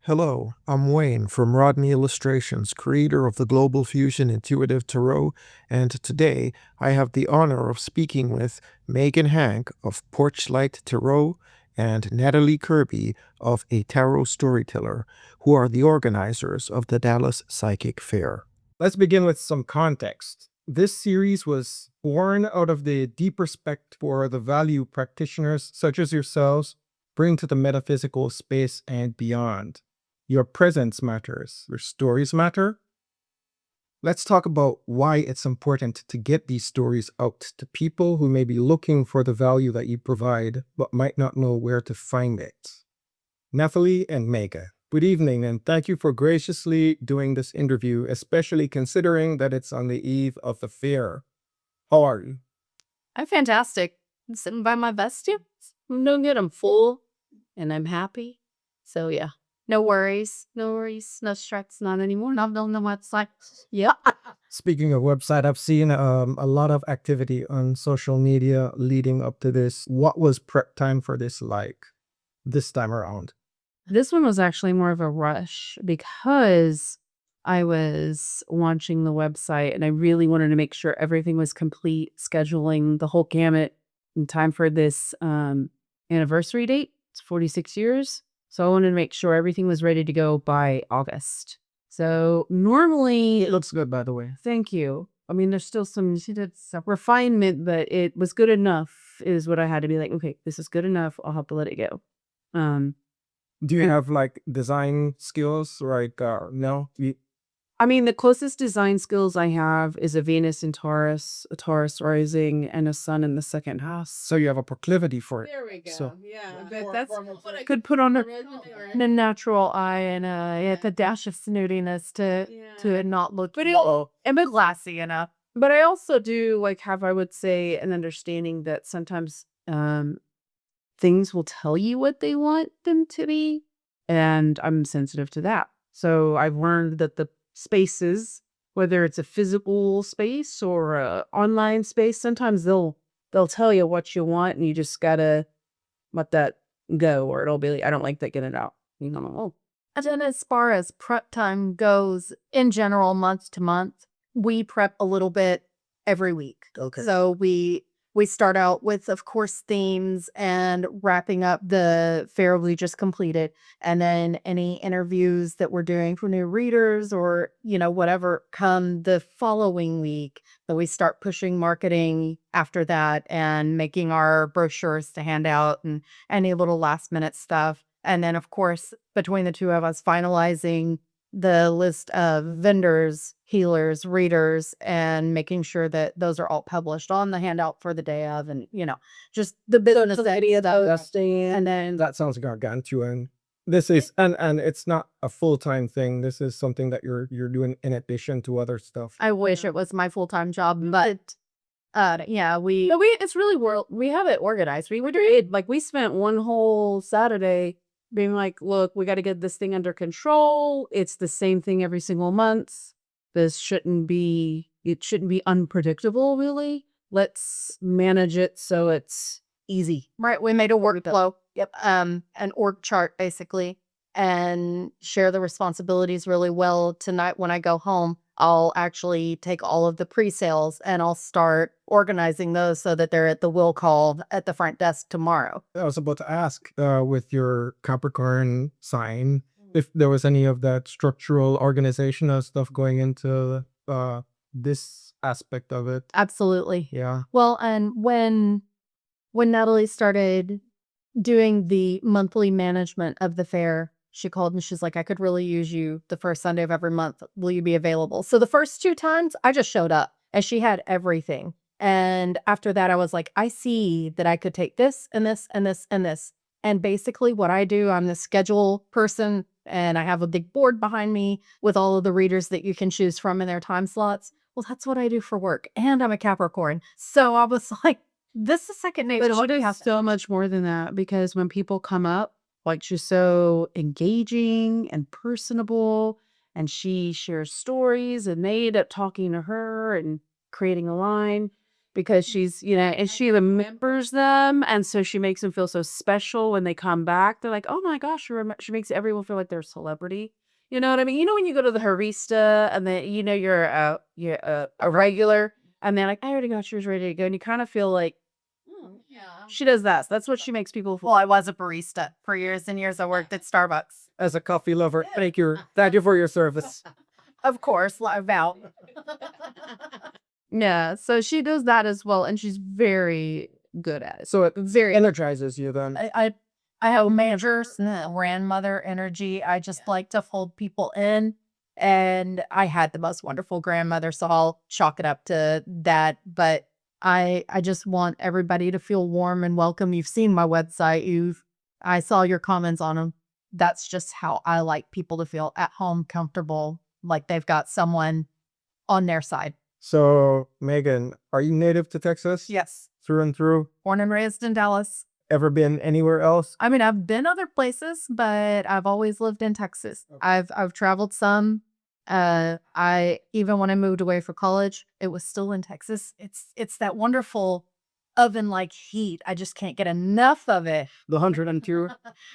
Hello, I'm Wayne from Rodney Illustrations, creator of the Global Fusion Intuitive Tarot, and today I have the honor of speaking with Megan Handke of Porchlight Tarot and Natalie Kirby of A Tarot Storyteller, who are the organizers of the Dallas Psychic Fair. Let's begin with some context. This series was born out of the deep respect for the value practitioners such as yourselves bring to the metaphysical space and beyond. Your presence matters. Your stories matter. Let's talk about why it's important to get these stories out to people who may be looking for the value that you provide, but might not know where to find it. Natalie and Megan, good evening, and thank you for graciously doing this interview, especially considering that it's on the eve of the fair. How are you? I'm fantastic. I'm sitting by my bestie. I'm doing good. I'm full and I'm happy. So yeah, no worries, no stress, not anymore. Not on the website. Yeah. Speaking of website, I've seen a lot of activity on social media leading up to this. What was prep time for this like this time around? This one was actually more of a rush because I was launching the website and I really wanted to make sure everything was complete, scheduling the whole gamut in time for this anniversary date. It's 46 years. So I wanted to make sure everything was ready to go by August. So normally, It looks good, by the way. thank you. I mean, there's still some refinement, but it was good enough is what I had to be like, okay, this is good enough. I'll have to let it go. Do you have like design skills? Like, no? I mean, the closest design skills I have is a Venus in Taurus, a Taurus rising, and a Sun in the second house. So you have a proclivity for it. There we go. So Yeah, that's what I could put on a natural eye and a dash of snootiness to it not look and be classy enough. But I also do have, I would say, an understanding that sometimes things will tell you what they want them to be, and I'm sensitive to that. So I've learned that the spaces, whether it's a physical space or a online space, sometimes they'll tell you what you want and you just gotta let that go, or it'll be like, I don't like that, get it out. You know, oh. And then as far as prep time goes, in general, month to month, we prep a little bit every week. Okay. So we start out with, of course, themes and wrapping up the fair we just completed. And then any interviews that we're doing for new readers or, whatever come the following week. But we start pushing marketing after that and making our brochures to hand out and any little last minute stuff. And then, of course, between the two of us, finalizing the list of vendors, healers, readers, and making sure that those are all published on the handout for the day of, and just the business idea that, and then that sounds gargantuan. This is and it's not a full-time thing. This is something that you're doing in addition to other stuff. I wish it was my full-time job, but yeah, It's really we have it organized. We spent one whole Saturday being like, look, we got to get this thing under control. It's the same thing every single month. It shouldn't be unpredictable, really. Let's manage it so it's easy. right, we made a workflow. Yep. An org chart basically, and share the responsibilities really well. Tonight when I go home, I'll actually take all of the pre-sales and I'll start organizing those so that they're at the will call at the front desk tomorrow. I was about to ask, with your Capricorn sign, if there was any of that structural organizational stuff going into this aspect of it. Absolutely. Yeah. Well, and when Natalie started doing the monthly management of the fair, she called and she's like, I could really use you the first Sunday of every month. Will you be available? So the first 2 times I just showed up and she had everything. And after that, I was like, I see that I could take this and this and this and this. And basically what I do, I'm the schedule person and I have a big board behind me with all of the readers that you can choose from in their time slots. Well, that's what I do for work. And I'm a Capricorn. So I was like, this is second nature. But it is so much more than that, because when people come up, she's so engaging and personable, and she shares stories, and they end up talking to her and creating a line. because she's, and she remembers them. And so she makes them feel so special when they come back. They're like, oh my gosh, she makes everyone feel like they're a celebrity. You know what I mean? When you go to the barista and then, you're a regular and they're like, I already got yours ready to go. And you kind of feel like, she does that. So that's what she makes people feel. Well, I was a barista for years and years. I worked at Starbucks. As a coffee lover, thank you for your service. Of course, live out. Yeah, so she does that as well, and she's very good at it. So it Very energizes you then. I have major grandmother energy. I just like to hold people in. And I had the most wonderful grandmother, so I'll chalk it up to that. But I just want everybody to feel warm and welcome. You've seen my website. I saw your comments on them. That's just how I like people to feel at home, comfortable, like they've got someone on their side. So, Megan, are you native to Texas? Yes. Through and through? Born and raised in Dallas. Ever been anywhere else? I mean, I've been other places, but I've always lived in Texas. Okay. I've traveled some. I even when I moved away for college, it was still in Texas. It's that wonderful oven-like heat. I just can't get enough of it. The 102?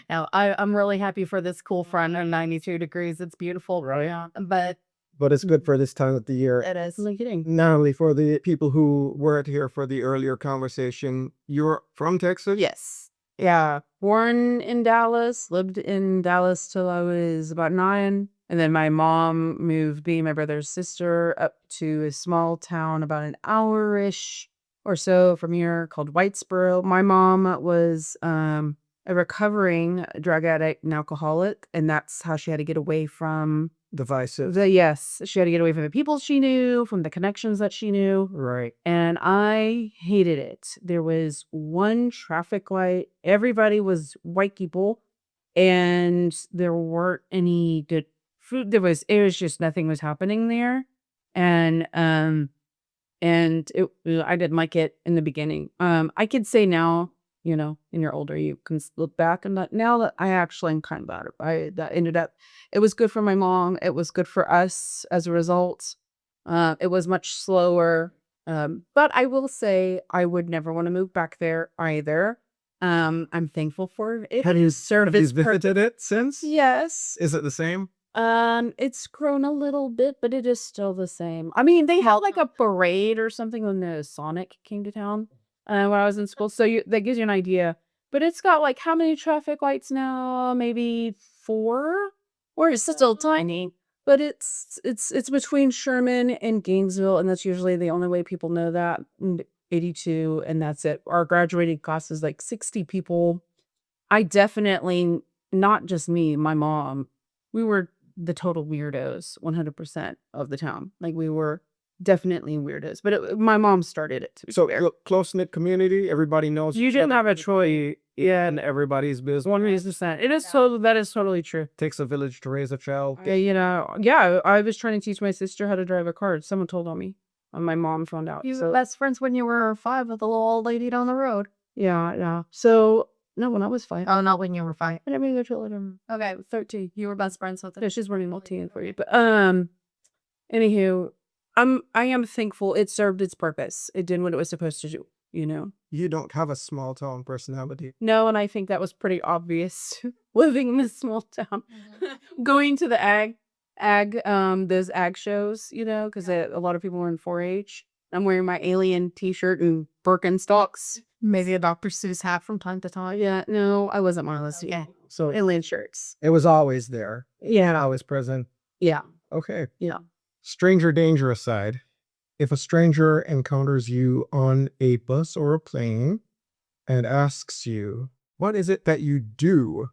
Now, I'm really happy for this cool front of 92 degrees. It's beautiful. Right. Yeah. But But it's good for this time of the year. it is. no kidding. Natalie, for the people who weren't here for the earlier conversation, you're from Texas? Yes. Yeah. Born in Dallas, lived in Dallas till I was about 9. And then my mom moved, being my brother's sister, up to a small town about an hour-ish or so from here called Whitesboro. My mom was a recovering drug addict and alcoholic, and that's how she had to get away from Divisive. yes, she had to get away from the people she knew, from the connections that she knew. Right. And I hated it. There was one traffic light. Everybody was white people, and there weren't any good food. It was just nothing was happening there. And I didn't like it in the beginning. I could say now, when you're older, you can look back and now that I actually am kind of glad it was good for my mom. It was good for us as a result. It was much slower. But I will say I would never want to move back there either. I'm thankful for it. Have you served its visited it since? Yes. Is it the same? It's grown a little bit, but it is still the same. I mean, they held like a parade or something when the Sonic came to town when I was in school. So that gives you an idea. But it's got like how many traffic lights now? Maybe 4? Or it's still tiny. But it's between Sherman and Gainesville, and that's usually the only way people know that. 82, and that's it. Our graduating class is like 60 people. I definitely, not just me, my mom, we were the total weirdos 100% of the town. Like we were definitely weirdos, but my mom started it. So close-knit community, everybody knows. You didn't have a choice. Yeah, and everybody's business. 100%. That is totally true. Takes a village to raise a child. Yeah, I was trying to teach my sister how to drive a car. Someone told on me. And my mom found out. You were best friends when you were 5 with the little old lady down the road. Yeah. So, no, when I was 5. Oh, not when you were 5. I never even told her. Okay, 13. You were best friends with her. Yeah, she's running multi for you. But anywho, I am thankful it served its purpose. It did what it was supposed to do, You don't have a small town personality. No, and I think that was pretty obvious living in this small town. Going to the those ag shows, because a lot of people were in 4-H. I'm wearing my alien t-shirt and Birkenstocks. Maybe a Dr. Seuss hat from time to time. Yeah, no, I wasn't one of those. Okay. So Alien shirts. it was always there. Yeah. Always present. Yeah. Okay. Yeah. Stranger danger aside, if a stranger encounters you on a bus or a plane and asks you, what is it that you do?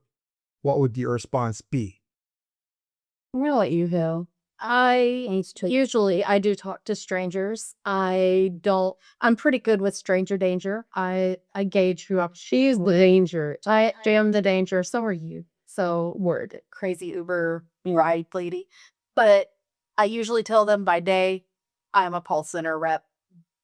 What would your response be? I'm gonna let you go. Usually I do talk to strangers. I'm pretty good with stranger danger. I gauge who up. She's the danger. I am the danger. So are you. So word, crazy Uber ride lady. But I usually tell them by day, I'm a call center rep.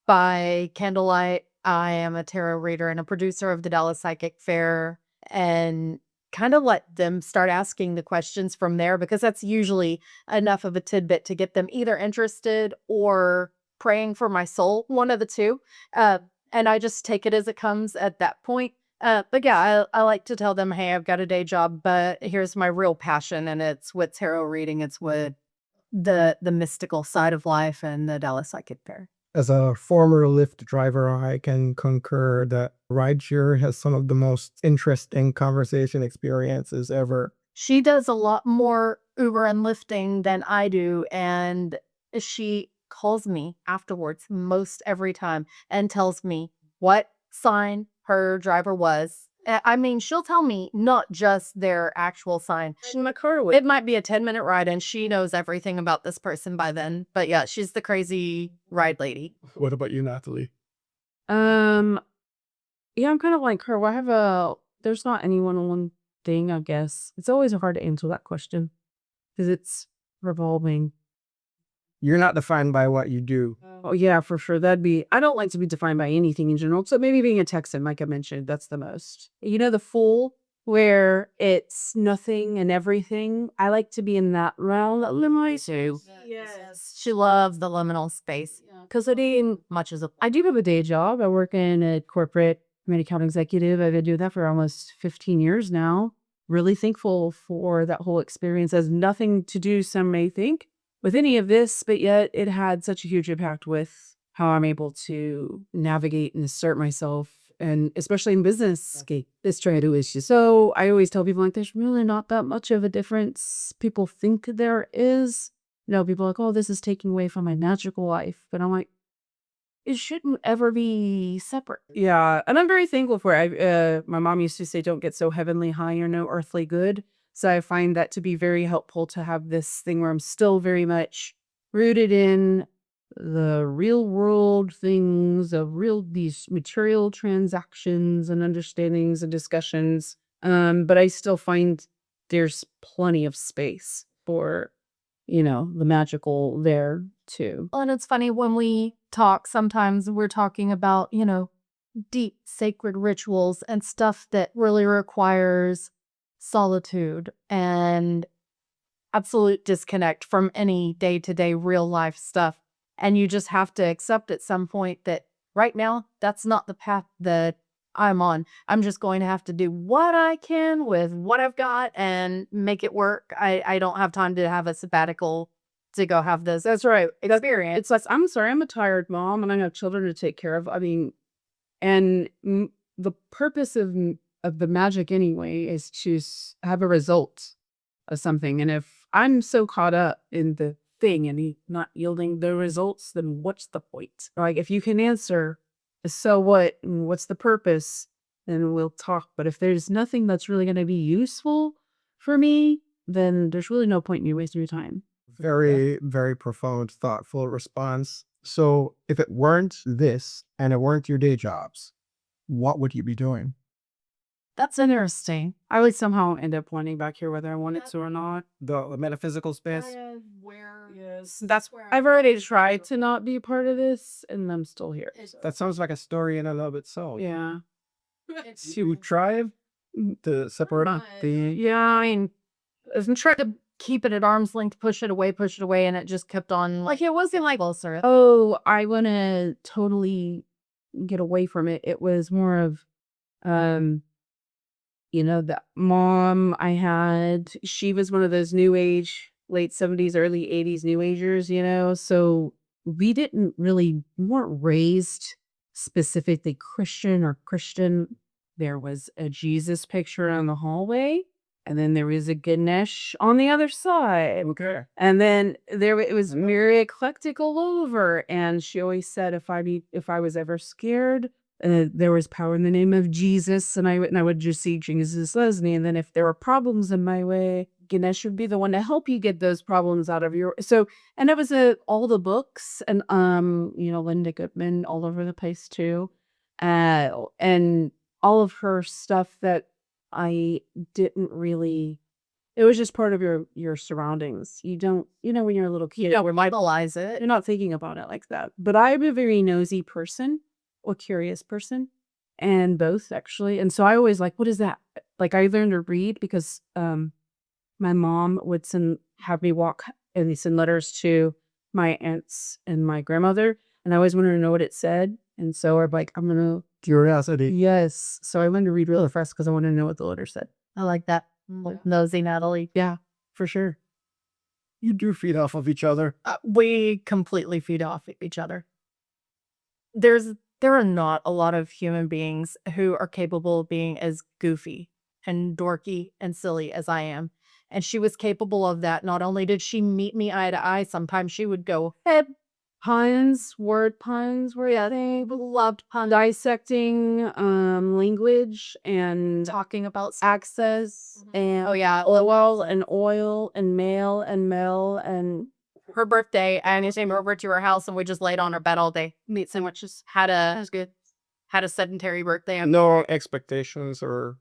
By candlelight, I am a tarot reader and a producer of the Dallas Psychic Fair, and kind of let them start asking the questions from there, because that's usually enough of a tidbit to get them either interested or praying for my soul, one of the two. And I just take it as it comes at that point. But yeah, I like to tell them, hey, I've got a day job, but here's my real passion, and it's with tarot reading. It's with the mystical side of life and the Dallas Psychic Fair. As a former Lyft driver, I can concur that rideshare has some of the most interesting conversation experiences ever. She does a lot more Uber and lifting than I do, and she calls me afterwards most every time and tells me what sign her driver was. I mean, she'll tell me not just their actual sign. It might be a 10-minute ride, and she knows everything about this person by then. But yeah, she's the crazy ride lady. What about you, Natalie? Yeah, I'm kind of like her. There's not any one thing, I guess. It's always hard to answer that question because it's revolving. You're not defined by what you do. Oh, yeah, for sure. I don't like to be defined by anything in general. So maybe being a Texan, like I mentioned, that's the most. You know, the Fool, where it's nothing and everything. I like to be in that realm. Too. Yes. She loves the liminal space because it ain't much as a. I do have a day job. I work in a corporate account executive. I've been doing that for almost 15 years now. Really thankful for that whole experience. Has nothing to do, some may think, with any of this, but yet it had such a huge impact with how I'm able to navigate and assert myself, and especially in business, this try to issue. So I always tell people, like, there's really not that much of a difference. People think there is. People are like, oh, this is taking away from my magical life. But I'm like, it shouldn't ever be separate. Yeah, and I'm very thankful for it. My mom used to say, don't get so heavenly high or no earthly good. So I find that to be very helpful to have this thing where I'm still very much rooted in the real world things of these material transactions and understandings and discussions. But I still find there's plenty of space for, the magical there too. And it's funny when we talk, sometimes we're talking about, deep sacred rituals and stuff that really requires solitude and absolute disconnect from any day-to-day real life stuff. And you just have to accept at some point that right now, that's not the path that I'm on. I'm just going to have to do what I can with what I've got and make it work. I don't have time to have a sabbatical to go have this. That's right. Experience. It's like, I'm sorry, I'm a tired mom and I have children to take care of. I mean, and the purpose of the magic anyway is to have a result of something. And if I'm so caught up in the thing and not yielding the results, then what's the point? Like, if you can answer, so what? What's the purpose? Then we'll talk. But if there's nothing that's really going to be useful for me, then there's really no point in you wasting your time. Very, very profound, thoughtful response. So if it weren't this and it weren't your day jobs, what would you be doing? That's interesting. I would somehow end up wanting back here whether I wanted to or not. The metaphysical space? Yes, that's where I've already tried to not be part of this, and I'm still here. That sounds like a story in and of itself. Yeah. You tried to separate Yeah, I mean, I tried to keep it at arm's length, push it away, and it just kept on. Like, it wasn't like closer. oh, I want to totally get away from it. It was more of, the mom I had, she was one of those new age, late 70s, early 80s new agers, so we weren't raised specifically Christian. There was a Jesus picture in the hallway, and then there was a Ganesh on the other side. Okay. And then it was very eclectic all over. And she always said, if I was ever scared, there was power in the name of Jesus, and I would just see Jesus Leslie. And then if there were problems in my way, Ganesh would be the one to help you get those problems out of your. So, and it was all the books and Linda Goodman all over the place too, and all of her stuff that I didn't really. It was just part of your surroundings. You don't, when you're a little kid, You don't revitalize it. you're not thinking about it like that. But I'm a very nosy person, or curious person, and both actually. And so I always like, what is that? Like, I learned to read because my mom would have me walk and send letters to my aunts and my grandmother, and I always wanted to know what it said. And so I'm like, I'm gonna Curiosity. yes. So I wanted to read really fast because I wanted to know what the letter said. I like that. Nosy Natalie. Yeah, for sure. You do feed off of each other. We completely feed off each other. There are not a lot of human beings who are capable of being as goofy and dorky and silly as I am. And she was capable of that. Not only did she meet me eye to eye, sometimes she would go, head Word puns were they loved puns, dissecting language and talking about access and oh yeah, oil and oil and male and mel and her birthday. I came over to her house and we just laid on her bed all day. Meat sandwiches. That was good. Had a sedentary birthday. No expectations or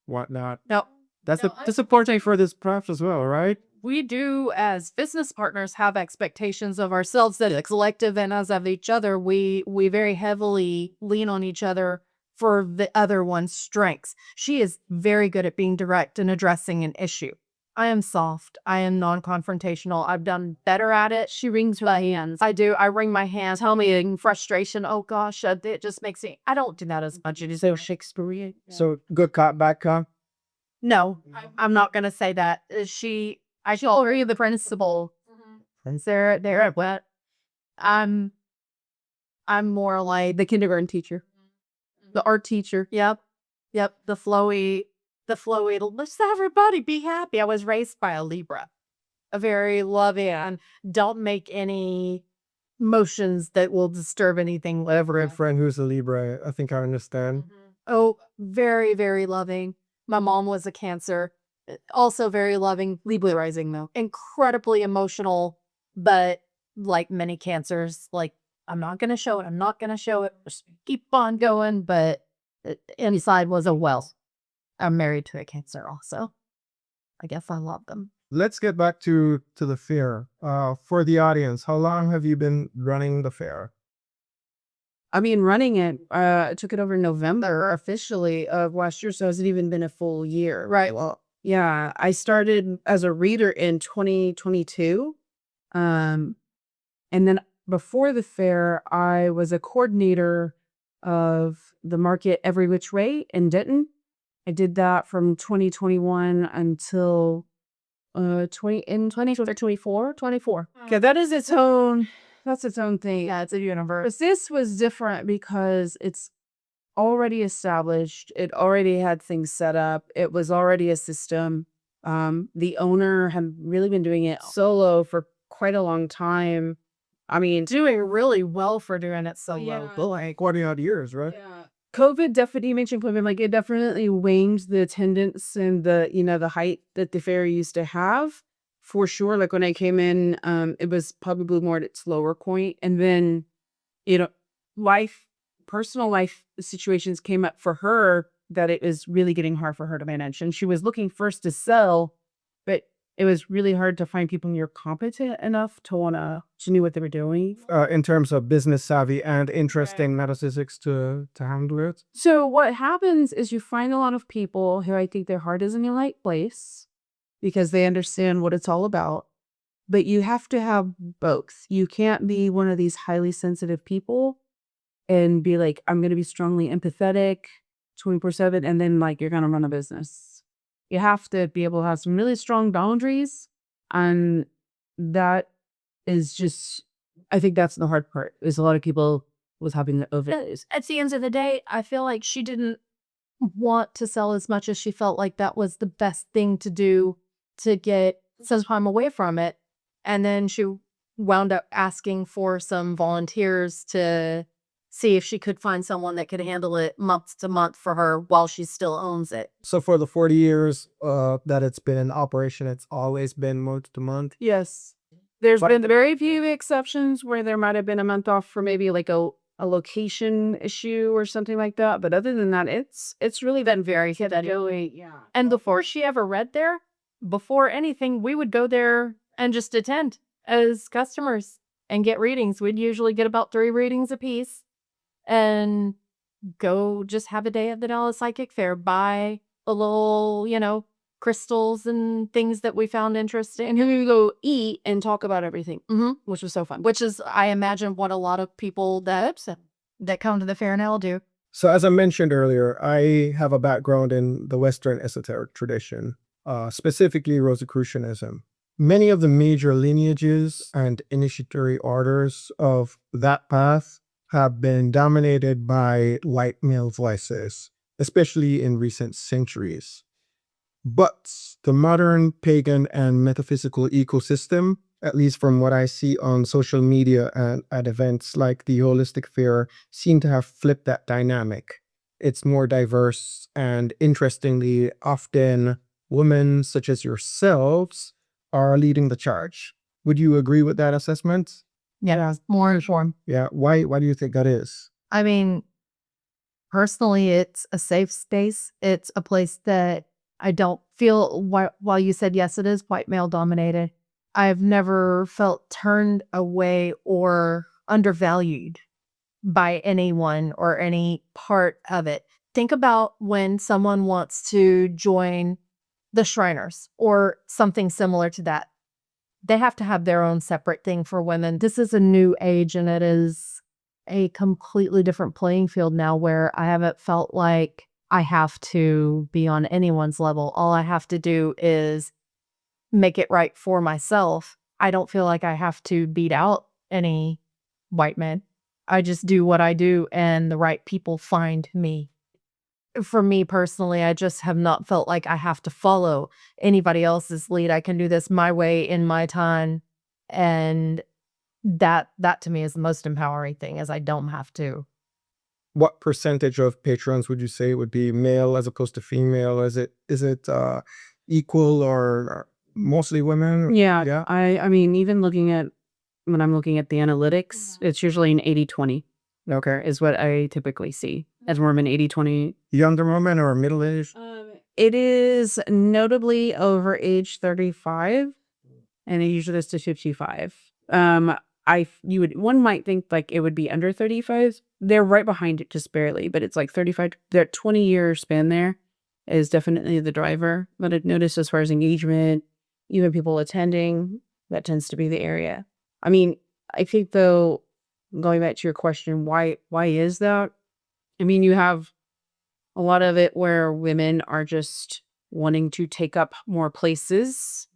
whatnot. No. That's important for this craft as well, right? We do, as business partners, have expectations of ourselves that the collective and as of each other, we very heavily lean on each other for the other one's strengths. She is very good at being direct and addressing an issue. I am soft. I am non-confrontational. I've done better at it. she wrings her hands. I do. I wring my hands. Tell me in frustration. Oh gosh, it just makes me. I don't do that as much. It is So Shakespearean. So good cop, bad cop. no. I'm not gonna say that. I should already the principal. They're at what? I'm more like The kindergarten teacher. The art teacher. yep. The flowy. Let's everybody be happy. I was raised by a Libra, a very loving and don't make any motions that will disturb anything. Whatever. A friend who's a Libra, I think I understand. Oh, very, very loving. My mom was a Cancer. Also very loving. Libra rising, though. Incredibly emotional, but like many Cancers, like, I'm not going to show it. I'm not going to show it. Just keep on going. But inside was a well. I'm married to a Cancer also. I guess I love them. Let's get back to the fair. For the audience, how long have you been running the fair? I mean, running it, I took it over in November officially of last year, so it hasn't even been a full year. Right. Well, Yeah, I started as a reader in 2022. And then before the fair, I was a coordinator of the market Every Which Way in Denton. I did that from 2021 until 2024. 24. Okay, that's its own thing. Yeah, it's a universe. But this was different because it's already established. It already had things set up. It was already a system. The owner had really been doing it solo for quite a long time. I mean, Doing really well for doing it so Yeah. low. Like 20 odd years, right? COVID definitely mentioned COVID. Like it definitely waned the attendance and the height that the fair used to have for sure. Like when I came in, it was probably more at its lower point. And then, personal life situations came up for her that it was really getting hard for her to manage. And she was looking first to sell, but it was really hard to find people who are competent enough to knew what they were doing. In terms of business savvy and interest in metaphysics to handle it. So what happens is you find a lot of people who I think their heart is in the right place because they understand what it's all about. But you have to have both. You can't be one of these highly sensitive people and be like, I'm going to be strongly empathetic 24/7 and then like you're going to run a business. You have to be able to have some really strong boundaries. And that is just, I think that's the hard part is a lot of people was having the overdose. At the end of the day, I feel like she didn't want to sell as much as she felt like that was the best thing to do to get some time away from it. And then she wound up asking for some volunteers to see if she could find someone that could handle it month to month for her while she still owns it. So for the 40 years that it's been in operation, it's always been month to month. Yes. There's But- been very few exceptions where there might have been a month off for maybe like a location issue or something like that. But other than that, it's really been very steady. Yeah. And before she ever read there, before anything, we would go there and just attend as customers and get readings. We'd usually get about 3 readings a piece and go just have a day at the Dallas Psychic Fair, buy a little, crystals and things that we found interesting. And here we go eat and talk about everything, Mm-hmm. which was so fun. Which is, I imagine, what a lot of people that come to the fair now do. So as I mentioned earlier, I have a background in the Western esoteric tradition, specifically Rosicrucianism. Many of the major lineages and initiatory orders of that path have been dominated by white male voices, especially in recent centuries. But the modern pagan and metaphysical ecosystem, at least from what I see on social media and at events like the Holistic Fair, seem to have flipped that dynamic. It's more diverse, and interestingly, often women such as yourselves are leading the charge. Would you agree with that assessment? Yeah, more informed. Yeah. Why do you think that is? I mean, personally, it's a safe space. It's a place that I don't feel, while you said yes, it is white male dominated, I've never felt turned away or undervalued by anyone or any part of it. Think about when someone wants to join the Shriners or something similar to that. They have to have their own separate thing for women. This is a new age, and it is a completely different playing field now, where I haven't felt like I have to be on anyone's level. All I have to do is make it right for myself. I don't feel like I have to beat out any white men. I just do what I do, and the right people find me. For me personally, I just have not felt like I have to follow anybody else's lead. I can do this my way in my time, and that to me is the most empowering thing, is I don't have to. What percentage of patrons would you say would be male as opposed to female? Is it equal or mostly women? Yeah. Yeah. I mean, even when I'm looking at the analytics, it's usually an 80-20. Okay, is what I typically see as more of an 80-20. Younger women or middle aged? It is notably over age 35, and it usually is to 55. One might think like it would be under 35. They're right behind it, just barely, but it's like 35. That 20-year span there is definitely the driver. But I've noticed as far as engagement, even people attending, that tends to be the area. I mean, I think though, going back to your question, why is that? I mean, you have a lot of it where women are just wanting to take up more places.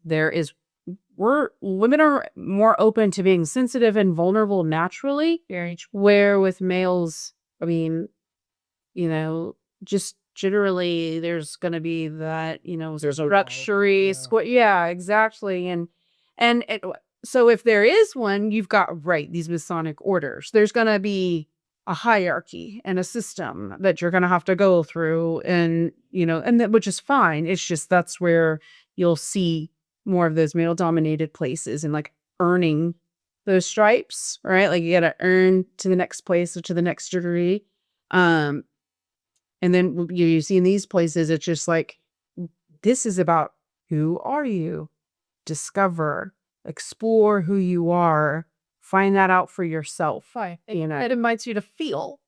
Women are more open to being sensitive and vulnerable naturally, where with males, I mean, just generally there's going to be that, There's a luxury, yeah, exactly. So if there is one, you've got, these Masonic orders, there's going to be a hierarchy and a system that you're going to have to go through, and which is fine. It's just, that's where you'll see more of those male dominated places, and like earning those stripes, right? Like you got to earn to the next place or to the next degree. And then you see in these places, it's just like, this is about, who are you? Discover, explore who you are, find that out for yourself. It invites you to feel.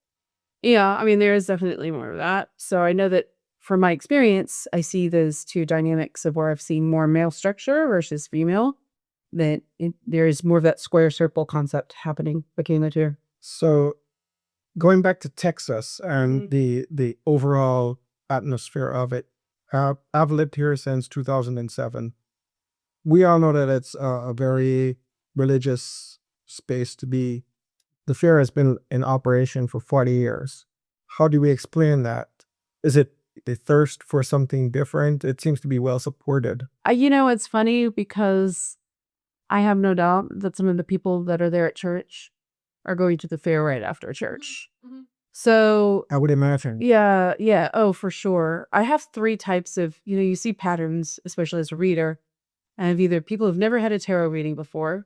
Yeah, I mean, there is definitely more of that. So I know that from my experience, I see those two dynamics of where I've seen more male structure versus female, that there is more of that square circle concept happening between the two. So going back to Texas and the overall atmosphere of it, I've lived here since 2007. We all know that it's a very religious space to be. The fair has been in operation for 40 years. How do we explain that? Is it the thirst for something different? It seems to be well supported. It's funny because I have no doubt that some of the people that are there at church are going to the fair right after church. Mm-hmm. So I would imagine. Yeah. Oh, for sure. I have three types of, you see patterns, especially as a reader. I have either people who've never had a tarot reading before,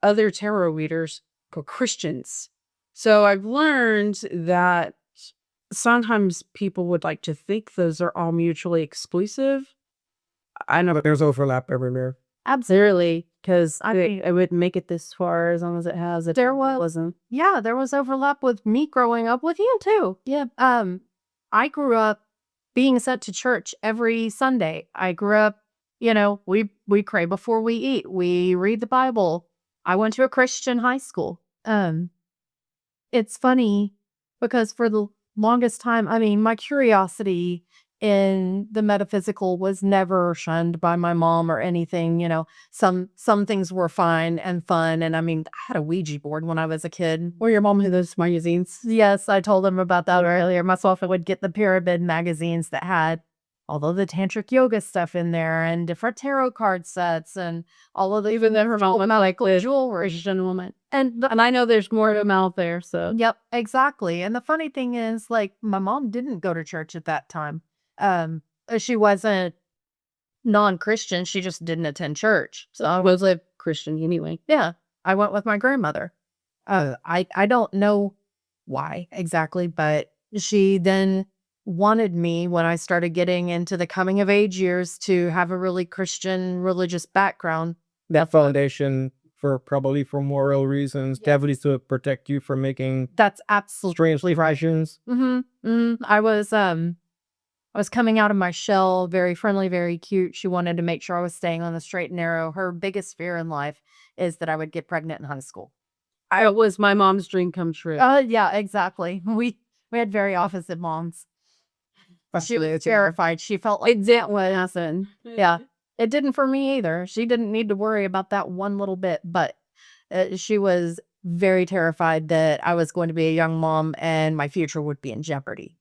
other tarot readers, or Christians. So I've learned that sometimes people would like to think those are all mutually exclusive. I know, But there's overlap everywhere. absolutely, because I wouldn't make it this far as long as it has. There was overlap with me growing up, with you too. Yeah. I grew up being sent to church every Sunday. I grew up, we pray before we eat. We read the Bible. I went to a Christian high school. It's funny because for the longest time, I mean, my curiosity in the metaphysical was never shunned by my mom or anything. Some things were fine and fun. And I mean, I had a Ouija board when I was a kid. Or your mom had those magazines. Yes, I told them about that earlier. Myself, I would get the pyramid magazines that had all of the tantric yoga stuff in there and different tarot card sets and all of the Even then, her mom, I like jewelry. Christian woman. And I know there's more of them out there, so. Yep, exactly. And the funny thing is, like, my mom didn't go to church at that time. She wasn't non-Christian. She just didn't attend church. So I was a Christian anyway. yeah, I went with my grandmother. I don't know why exactly, but she then wanted me when I started getting into the coming of age years to have a really Christian religious background. That foundation probably for moral reasons, definitely to protect you from making That's absolutely strangely rations. I was coming out of my shell, very friendly, very cute. She wanted to make sure I was staying on the straight and narrow. Her biggest fear in life is that I would get pregnant in high school. It was my mom's dream come true. Yeah, exactly. We had very opposite moms. She was terrified. She felt like It didn't what happened. yeah, it didn't for me either. She didn't need to worry about that one little bit, but she was very terrified that I was going to be a young mom and my future would be in jeopardy.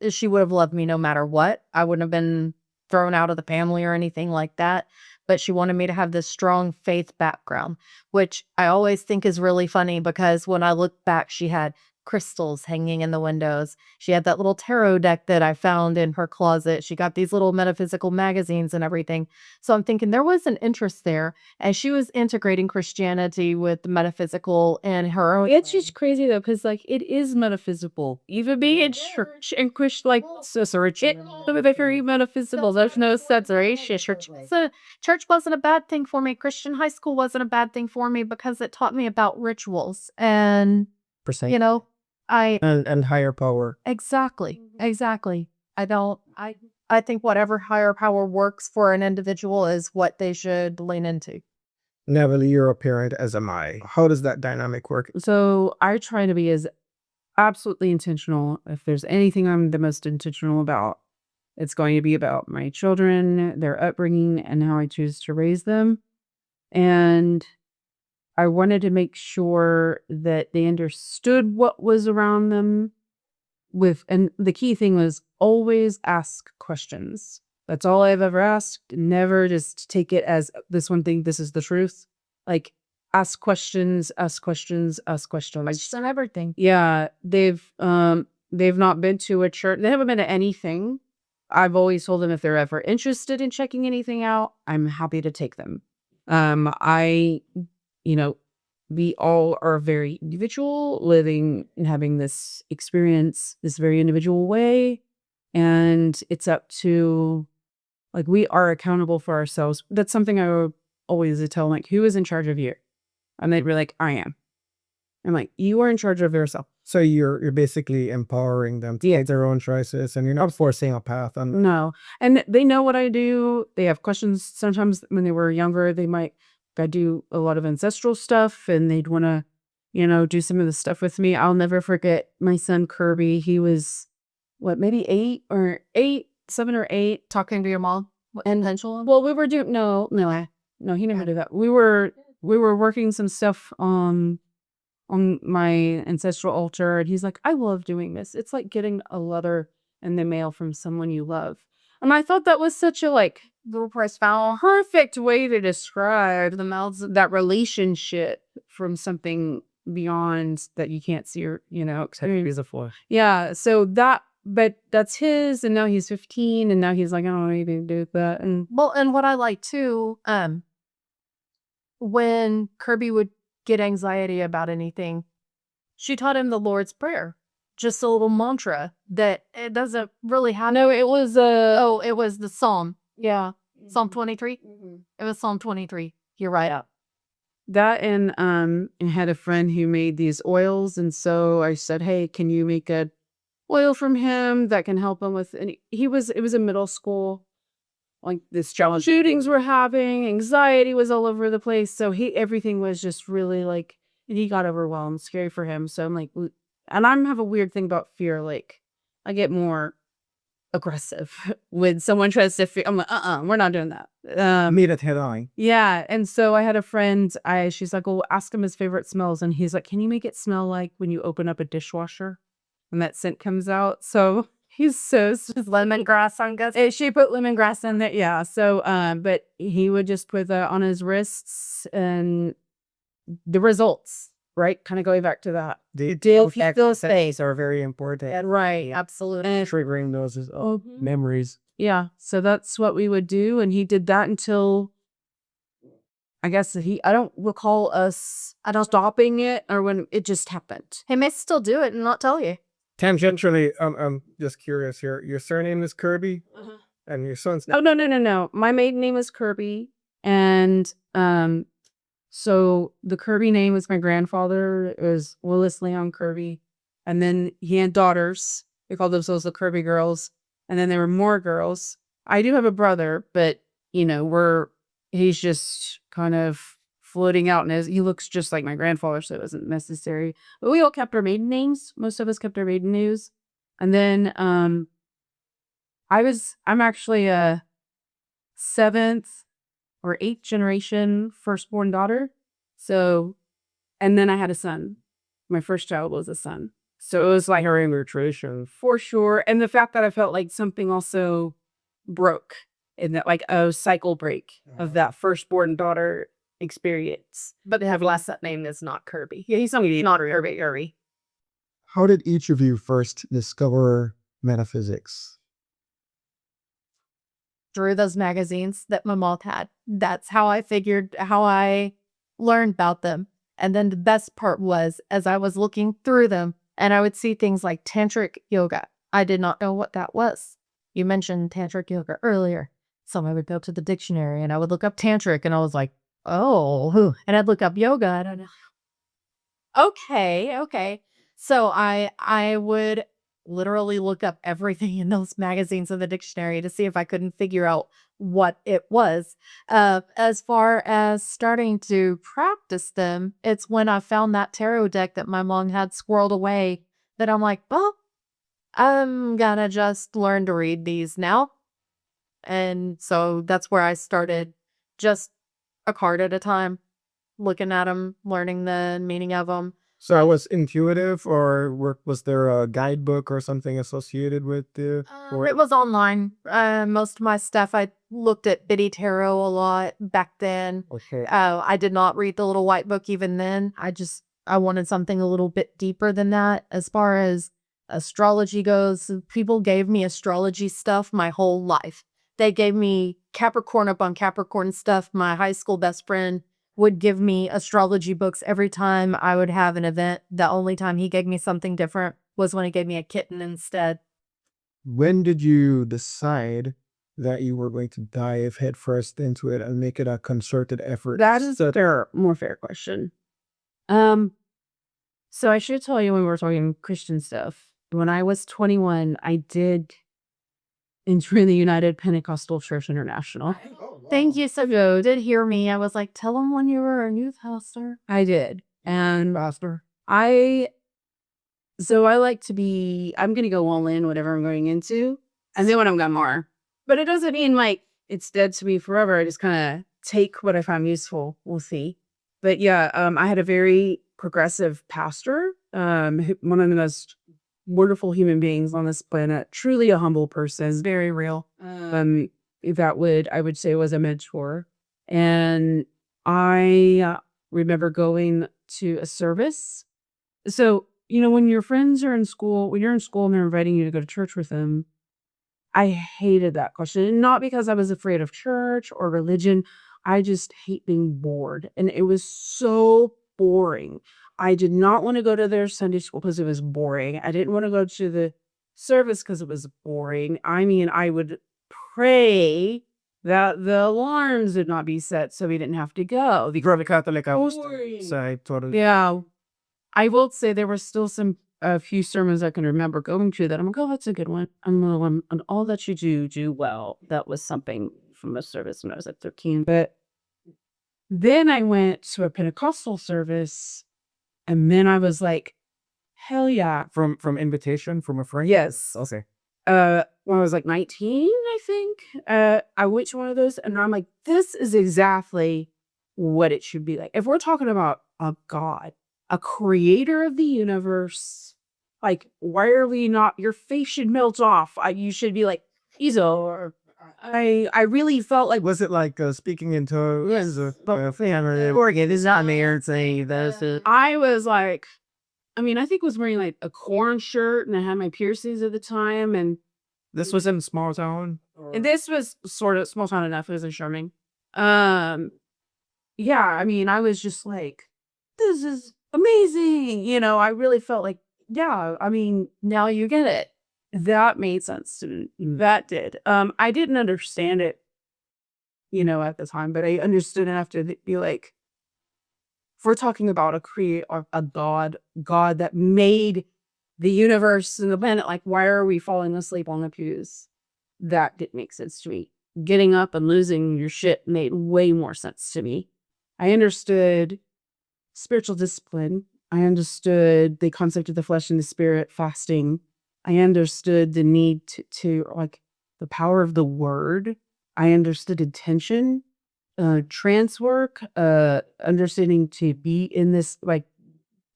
She would have loved me no matter what. I wouldn't have been thrown out of the family or anything like that. But she wanted me to have this strong faith background, which I always think is really funny because when I look back, she had crystals hanging in the windows. She had that little tarot deck that I found in her closet. She got these little metaphysical magazines and everything. So I'm thinking there was an interest there. And she was integrating Christianity with the metaphysical and her own. It's just crazy though, because like it is metaphysical. Even being in church and Christian, like it's very metaphysical. There's no separation. Church wasn't a bad thing for me. Christian high school wasn't a bad thing for me because it taught me about rituals and And higher power. Exactly. I think whatever higher power works for an individual is what they should lean into. Natalie, you're a parent, as am I. How does that dynamic work? So I try to be as absolutely intentional. If there's anything I'm the most intentional about, it's going to be about my children, their upbringing, and how I choose to raise them. And I wanted to make sure that they understood what was around them and the key thing was always ask questions. That's all I've ever asked. Never just take it as this one thing, this is the truth. Like ask questions, ask questions, ask questions. Question everything. Yeah. They've not been to a church. They haven't been to anything. I've always told them if they're ever interested in checking anything out, I'm happy to take them. We all are very individual, living and having this experience this very individual way. And it's up to, like, we are accountable for ourselves. That's something I would always tell, like, who is in charge of you? And they'd be like, I am. I'm like, you are in charge of yourself. So you're basically empowering them to make their own choices, and you're not forcing a path. No. And they know what I do. They have questions. Sometimes when they were younger, I do a lot of ancestral stuff and they'd want to, do some of the stuff with me. I'll never forget my son Kirby. He was maybe 7 or 8. Talking to your mom? Intentional? Well, we were doing, no, he never did that. We were working some stuff on my ancestral altar and he's like, I love doing this. It's like getting a letter in the mail from someone you love. And I thought that was such a Little profound. perfect way to describe that relationship from something beyond that you can't see or, Yeah. So but that's his, and now he's 15 and now he's like, I don't know anything to do with that. And what I like too, when Kirby would get anxiety about anything, she taught him the Lord's Prayer. Just a little mantra that it doesn't really have. no, it was It was the Psalm. Yeah. Psalm 23. It was Psalm 23. You're right. that. And I had a friend who made these oils. And so I said, hey, can you make a oil from him that can help him with. And it was in middle school, like this challenge. Shootings were having, anxiety was all over the place. So everything was just really like, and he got overwhelmed, scary for him. So I'm like, and I have a weird thing about fear. Like, I get more aggressive when someone tries to I'm like, we're not doing that. Meet it head on. Yeah. And so I had a friend, she's like, well, ask him his favorite smells. And he's like, can you make it smell like when you open up a dishwasher and that scent comes out? So he's so Lemongrass on guts. she put lemongrass in there. Yeah. So, but he would just put that on his wrists and the results, right? Kind of going back to that. Those things are very important. Right. Absolutely. Triggering those is memories. Yeah. So that's what we would do. And he did that until, I guess I don't recall us stopping it or when it just happened. He may still do it and not tell you. Tangentially, I'm just curious here. Your surname is Kirby? And your son's Oh, no. My maiden name is Kirby. And, so the Kirby name was my grandfather. It was Willis Leon Kirby. And then he had daughters. They called themselves the Kirby girls. And then there were more girls. I do have a brother, but he's just kind of floating out and he looks just like my grandfather, so it wasn't necessary. But we all kept our maiden names. Most of us kept our maiden names. And then I'm actually a 7th or 8th generation firstborn daughter. So, and then I had a son. My first child was a son. So it was like carrying their tradition. For sure. And the fact that I felt like something also broke in that, like a cycle break of that firstborn daughter experience. But they have last name is not Kirby. Yeah, he's not Kirby. How did each of you first discover metaphysics? Through those magazines that my mom had. That's how I learned about them. And then the best part was, as I was looking through them, and I would see things like tantric yoga. I did not know what that was. You mentioned tantric yoga earlier. So I would go to the dictionary and I would look up tantric and I was like, oh, and I'd look up yoga. I don't know. Okay. So I would literally look up everything in those magazines in the dictionary to see if I couldn't figure out what it was. As far as starting to practice them, it's when I found that tarot deck that my mom had squirreled away that I'm like, well, I'm gonna just learn to read these now. And so that's where I started, just a card at a time, looking at them, learning the meaning of them. So I was intuitive, or was there a guidebook or something associated with the? It was online. Most of my stuff, I looked at Biddy Tarot a lot back then. Okay. I did not read the little white book even then. I wanted something a little bit deeper than that. As far as astrology goes, people gave me astrology stuff my whole life. They gave me Capricorn up on Capricorn stuff. My high school best friend would give me astrology books every time I would have an event. The only time he gave me something different was when he gave me a kitten instead. When did you decide that you were going to dive headfirst into it and make it a concerted effort? That is a more fair question. So I should tell you, when we were talking Christian stuff, when I was 21, I did enter the United Pentecostal Church International. Thank you. So you did hear me. I was like, tell him when you were a youth pastor. I did. And Pastor. I like to be, I'm going to go all in whatever I'm going into. And then when I'm got more. But it doesn't mean like it's dead to me forever. I just kind of take what I find useful. We'll see. But yeah, I had a very progressive pastor, one of the most wonderful human beings on this planet, truly a humble person, very real. I would say was a mentor. And I remember going to a service. So, when your friends are in school, when you're in school and they're inviting you to go to church with them, I hated that question. Not because I was afraid of church or religion. I just hate being bored. And it was so boring. I did not want to go to their Sunday school because it was boring. I didn't want to go to the service because it was boring. I mean, I would pray that the alarms would not be set so we didn't have to go. The Roman Catholic Boring. side, totally. Yeah. I will say there were still some a few sermons I can remember going to that I'm like, oh, that's a good one. And all that you do well. That was something from a service when I was at 13. But then I went to a Pentecostal service, and then I was like, hell yeah. From invitation from a friend? Yes. Okay. When I was like 19, I think, I went to one of those, and I'm like, this is exactly what it should be like. If we're talking about a God, a creator of the universe, like, why are we not, your face should melt off. You should be like, Iso. I really felt like, Was it like speaking in tongues? I was like, I mean, I think I was wearing like a corn shirt, and I had my piercings at the time, and This was in a small town? this was sort of small town enough. It was in Charming. Yeah, I mean, I was just like, this is amazing. I really felt like, yeah, I mean, now you get it. That made sense to me. That did. I didn't understand it, at the time, but I understood enough to be like, if we're talking about a God that made the universe and the planet, like, why are we falling asleep on the pews? That didn't make sense to me. Getting up and losing your shit made way more sense to me. I understood spiritual discipline. I understood the concept of the flesh and the spirit, fasting. I understood the need to like the power of the word. I understood intention, trance work, understanding to be in this, like,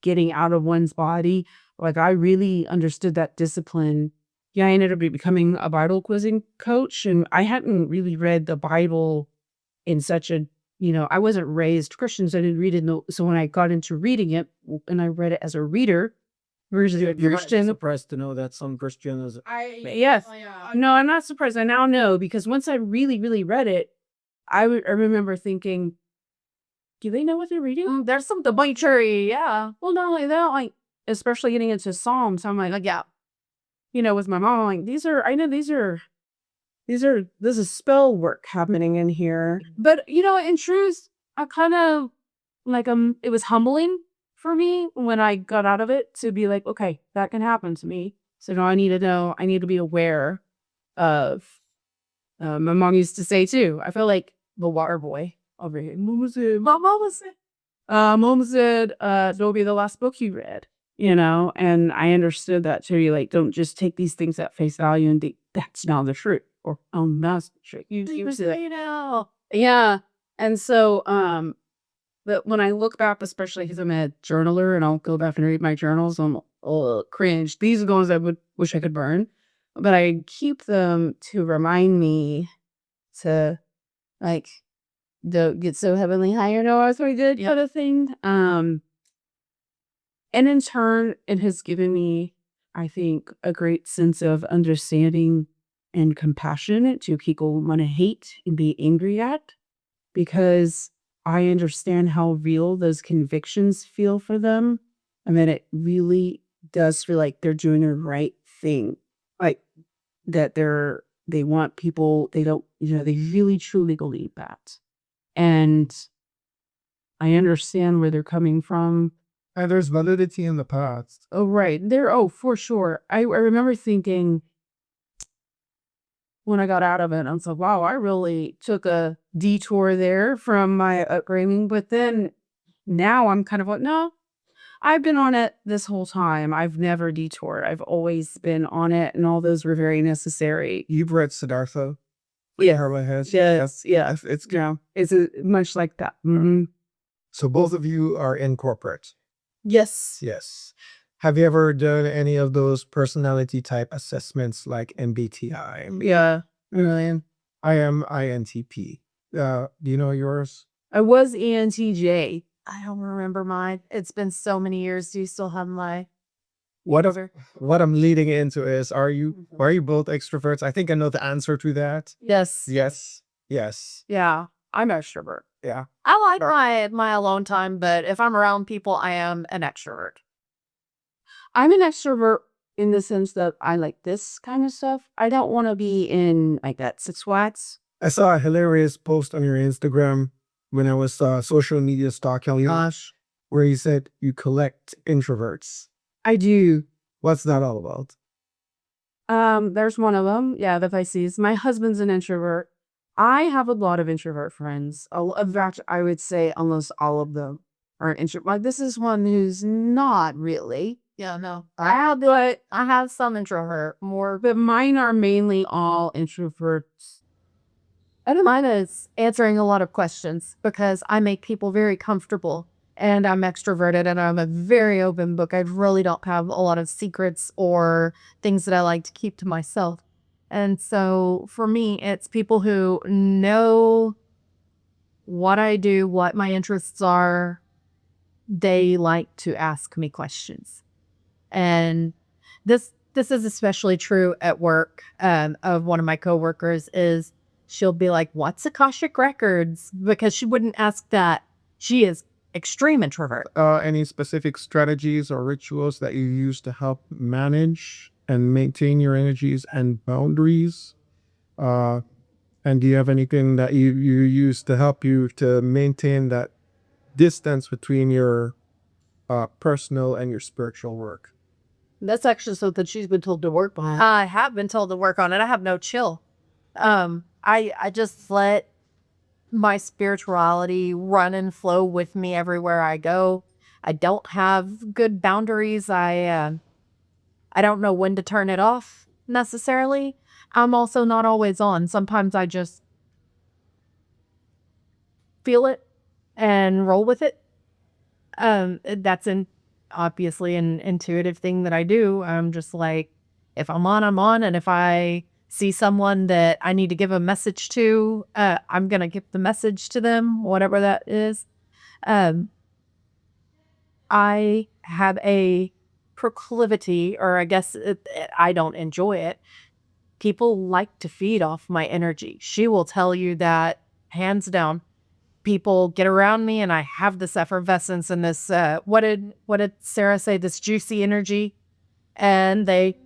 getting out of one's body. Like, I really understood that discipline. Yeah, I ended up becoming a Bible quizzing coach, and I hadn't really read the Bible in such a, I wasn't raised Christian, so I didn't read it. So when I got into reading it, and I read it as a reader versus a You're not Christian. surprised to know that some Christians... Yes. No, I'm not surprised. I now know, because once I really, really read it, I remember thinking, do they know what they're reading? There's some debauchery, yeah. Well, not only that, like, especially getting into Psalms, I'm like, Yeah. with my mom, like, there's a spell work happening in here. But, in truth, I kind of, like, it was humbling for me when I got out of it to be like, okay, that can happen to me. So now I need to be aware of, my mom used to say too, I feel like the water boy over here. Mama said, it'll be the last book you read, and I understood that too. You, like, don't just take these things at face value and think that's not the truth, or, oh, that's the truth. Yeah. And so, but when I look back, especially because I'm a journaler and I'll go back and read my journals, I'm cringe. These are the ones I would wish I could burn, but I keep them to remind me to, like, don't get so heavenly high or no earthly good, kind of thing. And in turn, it has given me, I think, a great sense of understanding and compassion to people want to hate and be angry at, because I understand how real those convictions feel for them. I mean, it really does feel like they're doing the right thing. Like, that they want people, they don't, they really truly believe that. And I understand where they're coming from. And there's validity in the past. Oh, right. For sure. I remember thinking when I got out of it, I was like, wow, I really took a detour there from my upbringing. But then now I'm kind of like, no, I've been on it this whole time. I've never detoured. I've always been on it, and all those were very necessary. You've read Siddhartha? Yeah. Herman Hesse? Yes. Yeah. It's It's much like that. Mm-hmm. So both of you are in corporate? Yes. Yes. Have you ever done any of those personality type assessments like MBTI? Yeah. Really. I am INTP. Do you know yours? I was ENTJ. I don't remember mine. It's been so many years. Do you still have my... What I'm leading into is, are you both extroverts? I think I know the answer to that. Yes. Yes. Yes. Yeah. I'm extrovert. Yeah. I like my alone time, but if I'm around people, I am an extrovert. I'm an extrovert in the sense that I like this kind of stuff. I don't want to be in, like, that Six Flags. I saw a hilarious post on your Instagram when I was social media stalking you, where you said you collect introverts. I do. What's that all about? There's one of them. Yeah, the Pisces. My husband's an introvert. I have a lot of introvert friends. In fact, I would say almost all of them are introvert. Like this is one who's not really. Yeah, no. I have some introvert more, But mine are mainly all introverts. and mine is answering a lot of questions because I make people very comfortable and I'm extroverted and I'm a very open book. I really don't have a lot of secrets or things that I like to keep to myself. And so for me, it's people who know what I do, what my interests are. They like to ask me questions. And this is especially true at work. Of one of my coworkers is she'll be like, "What's Akashic Records?" Because she wouldn't ask that. She is extreme introvert. Any specific strategies or rituals that you use to help manage and maintain your energies and boundaries? And do you have anything that you use to help you to maintain that distance between your personal and your spiritual work? That's actually something she's been told to work on. I have been told to work on it. I have no chill. I just let my spirituality run and flow with me everywhere I go. I don't have good boundaries. I don't know when to turn it off necessarily. I'm also not always on. Sometimes I just feel it and roll with it. That's obviously an intuitive thing that I do. I'm just like, if I'm on, I'm on. And if I see someone that I need to give a message to, I'm going to give the message to them, whatever that is. I have a proclivity, or I guess I don't enjoy it. People like to feed off my energy. She will tell you that hands down. People get around me and I have this effervescence and this what did Sarah say, this juicy energy, and they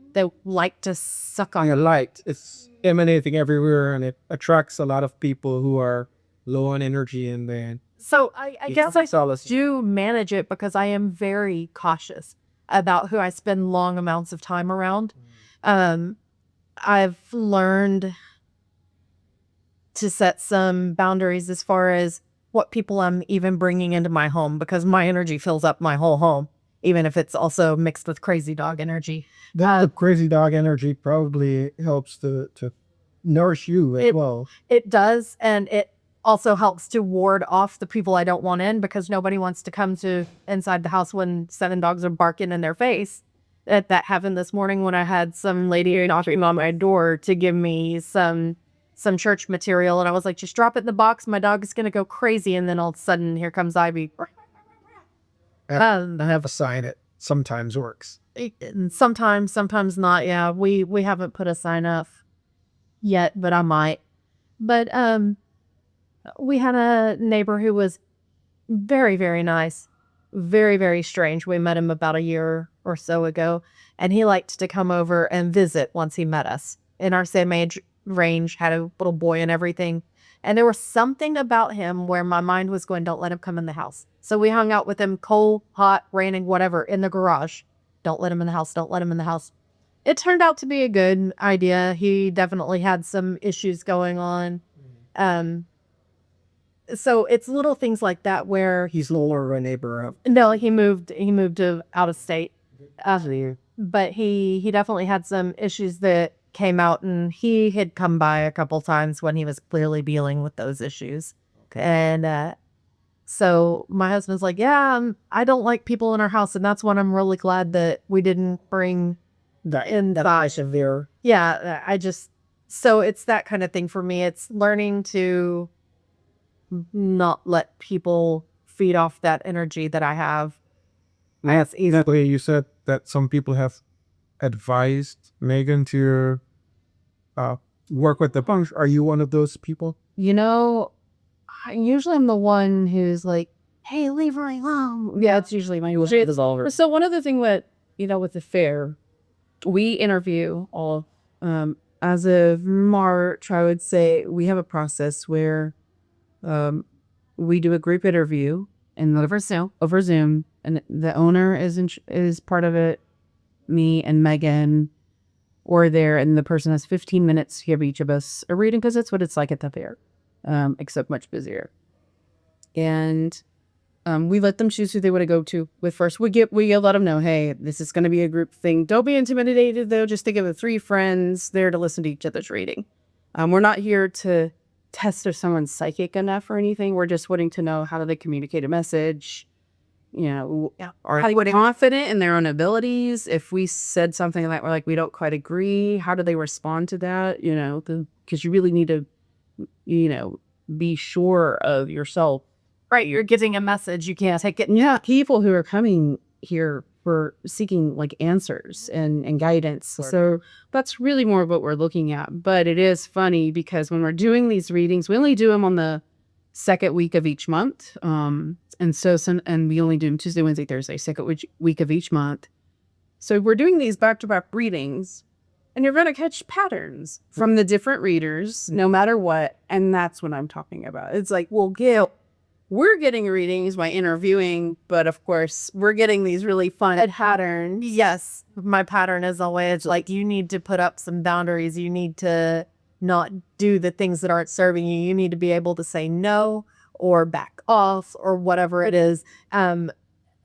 like to suck on A it. light, it's emanating everywhere and it attracts a lot of people who are low on energy, and then So I guess I solace. do manage it because I am very cautious about who I spend long amounts of time around. I've learned to set some boundaries as far as what people I'm even bringing into my home, because my energy fills up my whole home, even if it's also mixed with crazy dog energy. The crazy dog energy probably helps to nourish you as well. It does, and it also helps to ward off the people I don't want in, because nobody wants to come to inside the house when 7 dogs are barking in their face. That happened this morning when I had some lady knocking on my door to give me some church material, and I was like, just drop it in the box, my dog is gonna go crazy. And then all of a sudden here comes Ivy. I have a sign it sometimes works. And sometimes not. Yeah, we haven't put a sign up yet, but I might. But we had a neighbor who was very, very nice, very, very strange. We met him about a year or so ago, and he liked to come over and visit once he met us. In our same age range, had a little boy and everything. And there was something about him where my mind was going, don't let him come in the house. So we hung out with him, cold, hot, raining, whatever, in the garage. Don't let him in the house. Don't let him in the house. It turned out to be a good idea. He definitely had some issues going on. So it's little things like that where He's no longer a neighbor. no, he moved to out of state. But he definitely had some issues that came out, and he had come by a couple times when he was clearly dealing with those issues. And so my husband's like, yeah, I don't like people in our house, and that's when I'm really glad that we didn't bring That severe. yeah, so it's that kind of thing for me. It's learning to not let people feed off that energy that I have. That's exactly. You said that some people have advised Megan to work with the bunch. Are you one of those people? You know, usually I'm the one who's like, hey, leave her alone. Yeah, it's usually my usual. So one other thing that, with the fair, we interview all, as of March, I would say we have a process where we do a group interview and over Zoom, and the owner is part of it. me and Megan or there, and the person has 15 minutes to give each of us a reading, because that's what it's like at the fair, except much busier. And we let them choose who they want to go to with first. We let them know, hey, this is going to be a group thing. Don't be intimidated, though. Just think of the 3 friends there to listen to each other's reading. We're not here to test if someone's psychic enough or anything. We're just wanting to know, how do they communicate a message? Are they confident in their own abilities? If we said something like, we're like, we don't quite agree, how do they respond to that? Because you really need to, be sure of yourself. Right. You're getting a message. You can't take it. Yeah. People who are coming here for seeking like answers and guidance. So that's really more of what we're looking at. But it is funny because when we're doing these readings, we only do them on the second week of each month. And we only do them Tuesday, Wednesday, Thursday, second week of each month. So we're doing these back-to-back readings, and you're going to catch patterns from the different readers, no matter what. And that's what I'm talking about. It's like, we're getting readings by interviewing, but of course, we're getting these really fun patterns. Yes. My pattern is always like, you need to put up some boundaries. You need to not do the things that aren't serving you. You need to be able to say no or back off or whatever it is.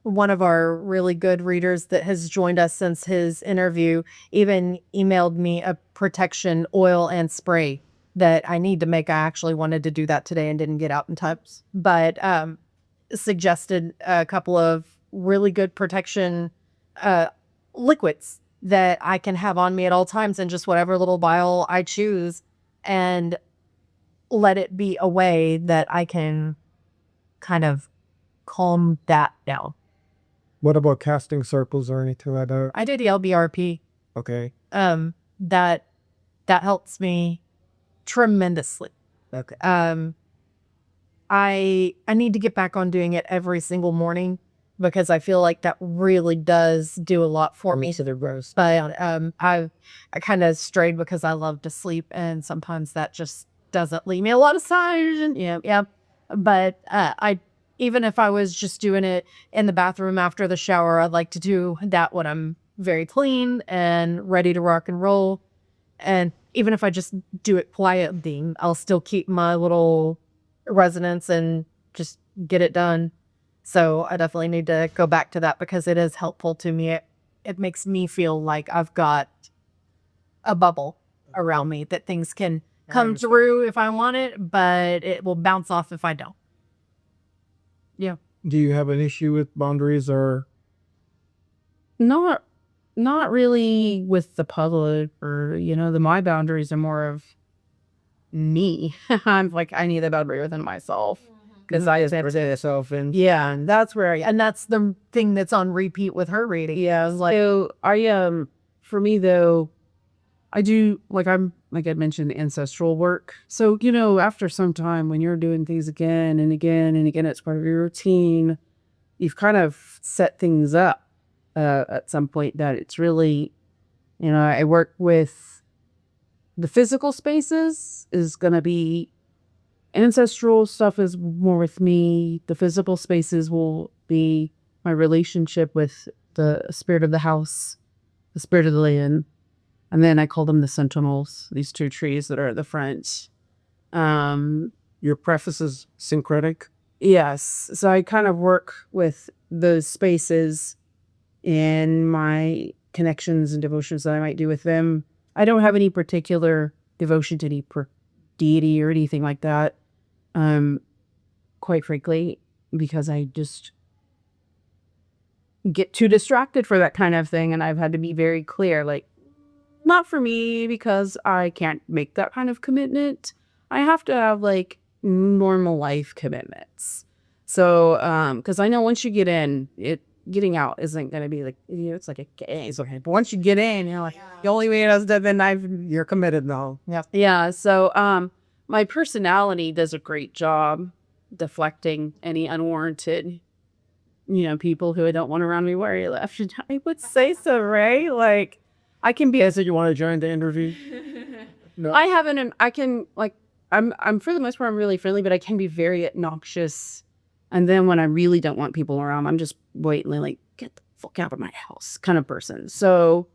One of our really good readers that has joined us since his interview even emailed me a protection oil and spray that I need to make. I actually wanted to do that today and didn't get out in time, but suggested a couple of really good protection liquids that I can have on me at all times in just whatever little vial I choose, and let it be a way that I can kind of calm that down. What about casting circles or anything like that? I did LBRP. Okay. That helps me tremendously. Okay. I need to get back on doing it every single morning because I feel like that really does do a lot for me. So they're gross. But I kind of strayed because I love to sleep, and sometimes that just doesn't leave me a lot of time. Yeah. But even if I was just doing it in the bathroom after the shower, I'd like to do that when I'm very clean and ready to rock and roll. And even if I just do it quietly, I'll still keep my little resonance and just get it done. So I definitely need to go back to that because it is helpful to me. It makes me feel like I've got a bubble around me that things can come through if I want it, but it will bounce off if I don't. Yeah. Do you have an issue with boundaries or? Not really with the public or, my boundaries are more of me. I'm like, I need a boundary within myself. Because I just present myself, and and that's where and that's the thing that's on repeat with her reading. Yeah, so for me though, I do like I mentioned ancestral work. So after some time, when you're doing things again and again and again, it's part of your routine. You've kind of set things up at some point that it's really, I work with the physical spaces is going to be. Ancestral stuff is more with me. The physical spaces will be my relationship with the spirit of the house, the spirit of the land. And then I call them the sentinels, these 2 trees that are at the front. Your preface is syncretic? Yes. So I kind of work with those spaces in my connections and devotions that I might do with them. I don't have any particular devotion to any deity or anything like that. Quite frankly, because I just get too distracted for that kind of thing. And I've had to be very clear, like, not for me, because I can't make that kind of commitment. I have to have like normal life commitments. So, because I know once you get in, getting out isn't going to be like, it's like a game. It's okay. But once you get in, you're like, the only way is that then you're committed now. Yeah. Yeah. So, my personality does a great job deflecting any unwarranted, people who I don't want around me where I left. I would say so, right? Like, I can be. I said you want to join the interview? No. I haven't. I can I'm for the most part I'm really friendly, but I can be very obnoxious. And then when I really don't want people around, I'm just blatantly like, get the fuck out of my house kind of person. So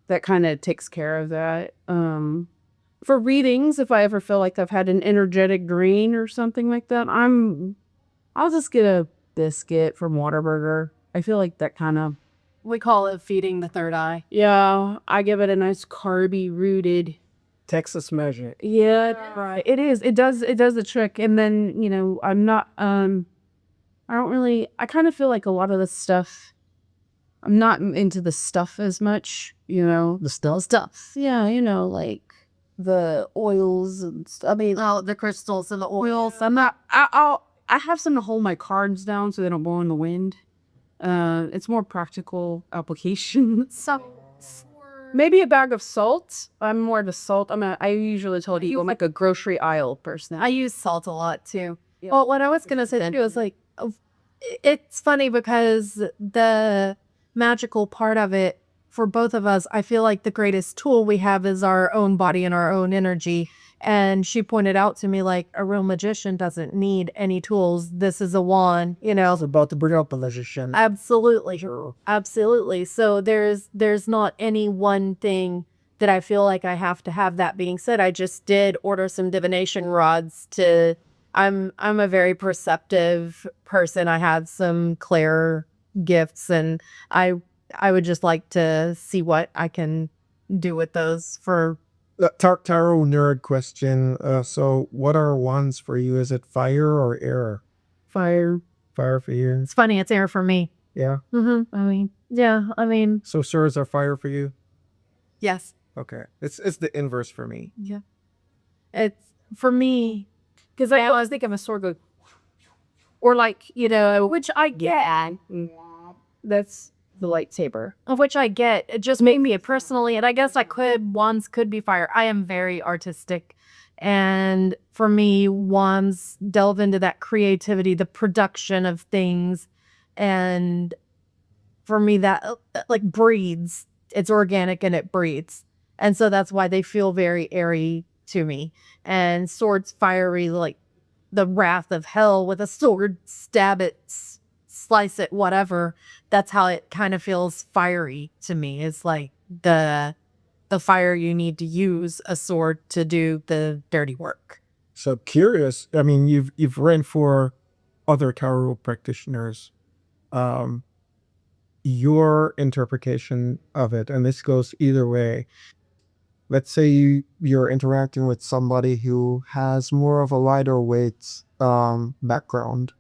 that kind of takes care of that. For readings, if I ever feel like I've had an energetic drain or something like that, I'll just get a biscuit from Whataburger. I feel like that kind of, We call it feeding the third eye. yeah, I give it a nice carby rooted. Texas magic. Yeah, right. It is. It does the trick. And then, I'm not, I kind of feel like a lot of the stuff, I'm not into the stuff as much, The still stuff. Yeah, like the oils and stuff. I mean, The crystals and the oils. I'm not, I have some to hold my cards down so they don't blow in the wind. It's more practical application. So Maybe a bag of salt. I'm more of a salt. I usually told you I'm like a grocery aisle person. I use salt a lot too. Yeah. Well, what I was gonna say too is like, it's funny because the magical part of it for both of us, I feel like the greatest tool we have is our own body and our own energy. And she pointed out to me, like, a real magician doesn't need any tools. This is a wand, It's about to bring up a magician. Absolutely. Absolutely. So there's not any one thing that I feel like I have to have. That being said, I just did order some divination rods I'm a very perceptive person. I had some clair gifts and I would just like to see what I can do with those for Tarot nerd question. So what are wands for you? Is it fire or air? Fire. Fire for you. It's funny, it's air for me. Yeah. Mm-hmm. I mean, So swords are fire for you? yes. Okay. It's the inverse for me. Yeah. It's for me, Because I always think of a sword go, or like, which I get. that's the lightsaber. Of which I get. It just made me personally, and I guess wands could be fire. I am very artistic. And for me, wands delve into that creativity, the production of things. And for me, that like breeds. It's organic and it breeds. And so that's why they feel very airy to me. And swords fiery, like the wrath of hell with a sword, stab it, slice it, whatever. That's how it kind of feels fiery to me. It's like the fire you need to use a sword to do the dirty work. So curious. I mean, you've written for other tarot practitioners. Your interpretation of it, and this goes either way. Let's say you're interacting with somebody who has more of a lighter weight background,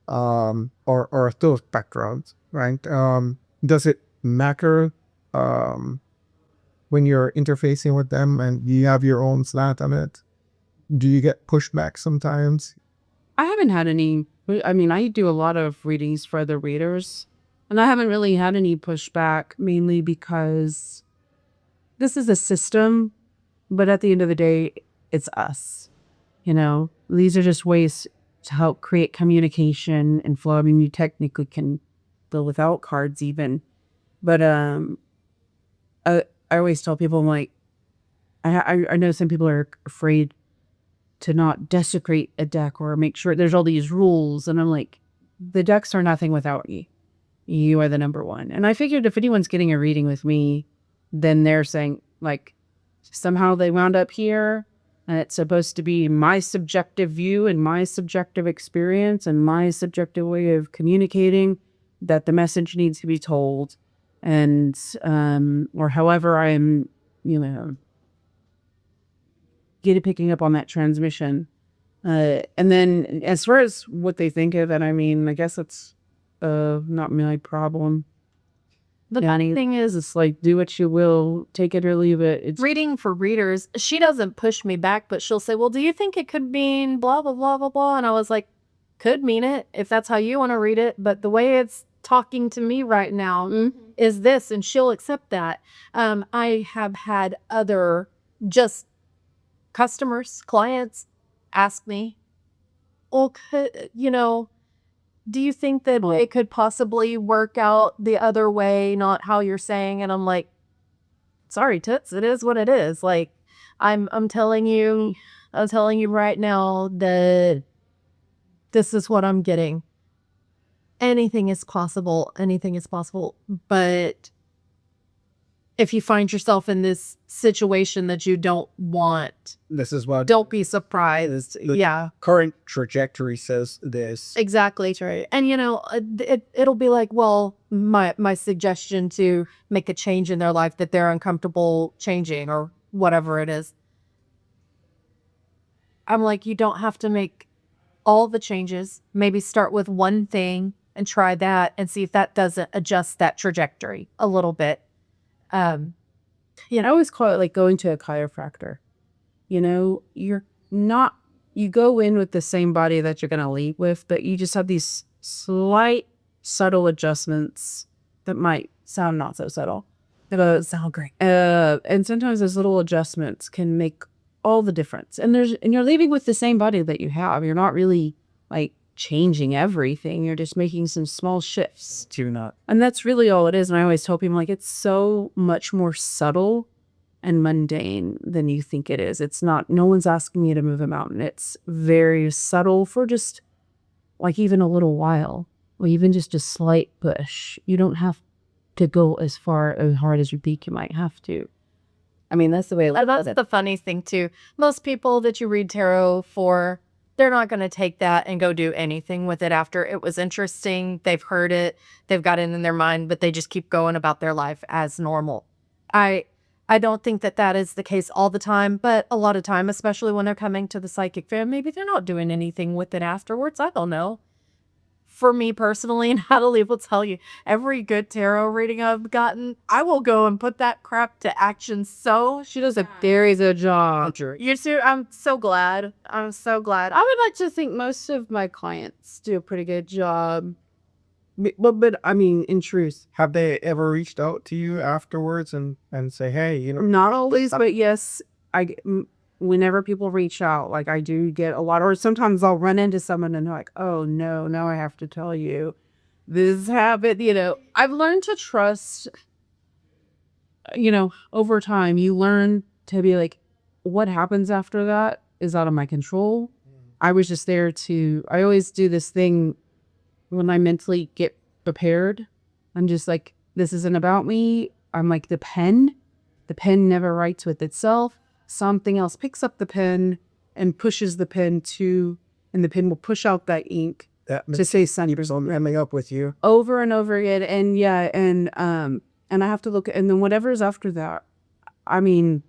or a thought background, right? Does it matter when you're interfacing with them and you have your own slant on it? Do you get pushback sometimes? I haven't had any, I do a lot of readings for other readers, and I haven't really had any pushback, mainly because this is a system, but at the end of the day, it's us. These are just ways to help create communication and flow. I mean, you technically can go without cards even, but I always tell people, I'm like, I know some people are afraid to not desecrate a deck or make sure there's all these rules, and I'm like, the decks are nothing without you. You are the number one. And I figured if anyone's getting a reading with me, then they're saying, like, somehow they wound up here, and it's supposed to be my subjective view and my subjective experience and my subjective way of communicating that the message needs to be told, and or however I'm picking up on that transmission, and then as far as what they think of it, I guess it's not my problem. The thing is, It's like, do what you will, take it or leave it. It's reading for readers, she doesn't push me back, but she'll say, well, do you think it could mean blah, blah, blah, blah, blah? And I was like, could mean it if that's how you want to read it. But the way it's talking to me right now is this, and she'll accept that. I have had other just customers, clients ask me, well, do you think that it could possibly work out the other way, not how you're saying? And I'm like, sorry, toots, it is what it is. Like, I'm telling you right now that this is what I'm getting. anything is possible. Anything is possible. But if you find yourself in this situation that you don't want, This is what don't be surprised. the Yeah, current trajectory says this. exactly. Right. And it'll be like, well, my suggestion to make a change in their life that they're uncomfortable changing or whatever it is. I'm like, you don't have to make all the changes. Maybe start with one thing and try that and see if that doesn't adjust that trajectory a little bit. I always call it like going to a chiropractor. You're not, you go in with the same body that you're going to leave with, but you just have these slight, subtle adjustments that might sound not so subtle. But sound great. And sometimes those little adjustments can make all the difference. And you're leaving with the same body that you have. You're not really like changing everything. You're just making some small shifts. And that's really all it is. And I always tell people, like, it's so much more subtle and mundane than you think it is. It's not, no one's asking you to move a mountain. It's very subtle for just like even a little while, or even just a slight push. You don't have to go as hard as you think you might have to. I mean, that's the way. That's the funny thing too. Most people that you read tarot for, they're not going to take that and go do anything with it after it was interesting. They've heard it, they've got it in their mind, but they just keep going about their life as normal. I don't think that is the case all the time, but a lot of time, especially when they're coming to the psychic fair, maybe they're not doing anything with it afterwards. I don't know. For me personally, Natalie will tell you, every good tarot reading I've gotten, I will go and put that crap to action. So She does a very good job. you too. I'm so glad. I'm so glad. I would like to think most of my clients do a pretty good job. But I mean, in truth, Have they ever reached out to you afterwards and say, hey, not always, but yes, whenever people reach out, like I do get a lot, or sometimes I'll run into someone and they're like, oh no, now I have to tell you this happened. I've learned to trust, over time, you learn to be like, what happens after that is out of my control. I was just there I always do this thing when I mentally get prepared. I'm just like, this isn't about me. I'm like the pen never writes with itself. Something else picks up the pen and pushes the pen and the pen will push out that ink to say something. Ending up with you. Over and over again. And yeah, and I have to look, and then whatever's after that. I mean,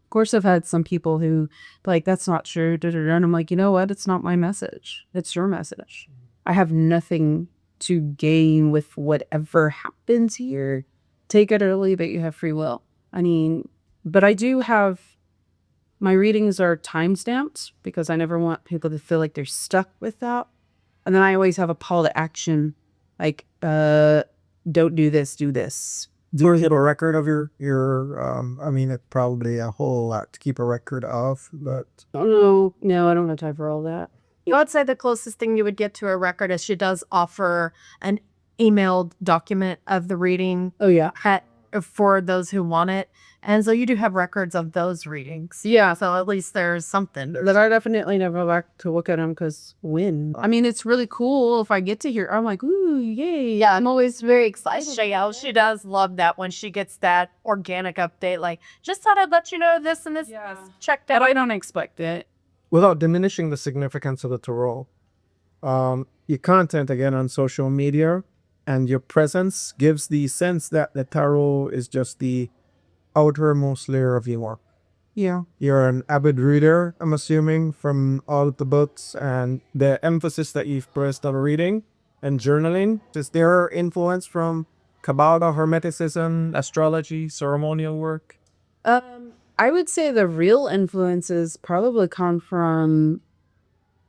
of course, I've had some people who like, that's not true. And I'm like, you know what? It's not my message. It's your message. I have nothing to gain with whatever happens here. Take it or leave it. You have free will. I mean, but I do have, my readings are time-stamped because I never want people to feel like they're stuck with that. And then I always have a call to action, like, don't do this, do this. Do you have a record of your I mean, it's probably a whole lot to keep a record of, but... Oh, no, I don't have time for all that. I would say the closest thing you would get to a record is she does offer an emailed document of the reading. Oh, yeah. For those who want it. And so you do have records of those readings. Yeah. So at least there's something. That I definitely never like to look at them because I mean, it's really cool if I get to hear. I'm like, ooh, yay. Yeah, I'm always very excited. She does love that when she gets that organic update. Like, just thought I'd let you know this and this. Yeah. Checked out. But I don't expect it. Without diminishing the significance of the tarot, your content again on social media and your presence gives the sense that the tarot is just the outermost layer of your work. Yeah. You're an avid reader, I'm assuming, from all of the books and the emphasis that you've placed on reading and journaling. Is there influence from Kabbalah, Hermeticism, astrology, ceremonial work? I would say the real influences probably come from,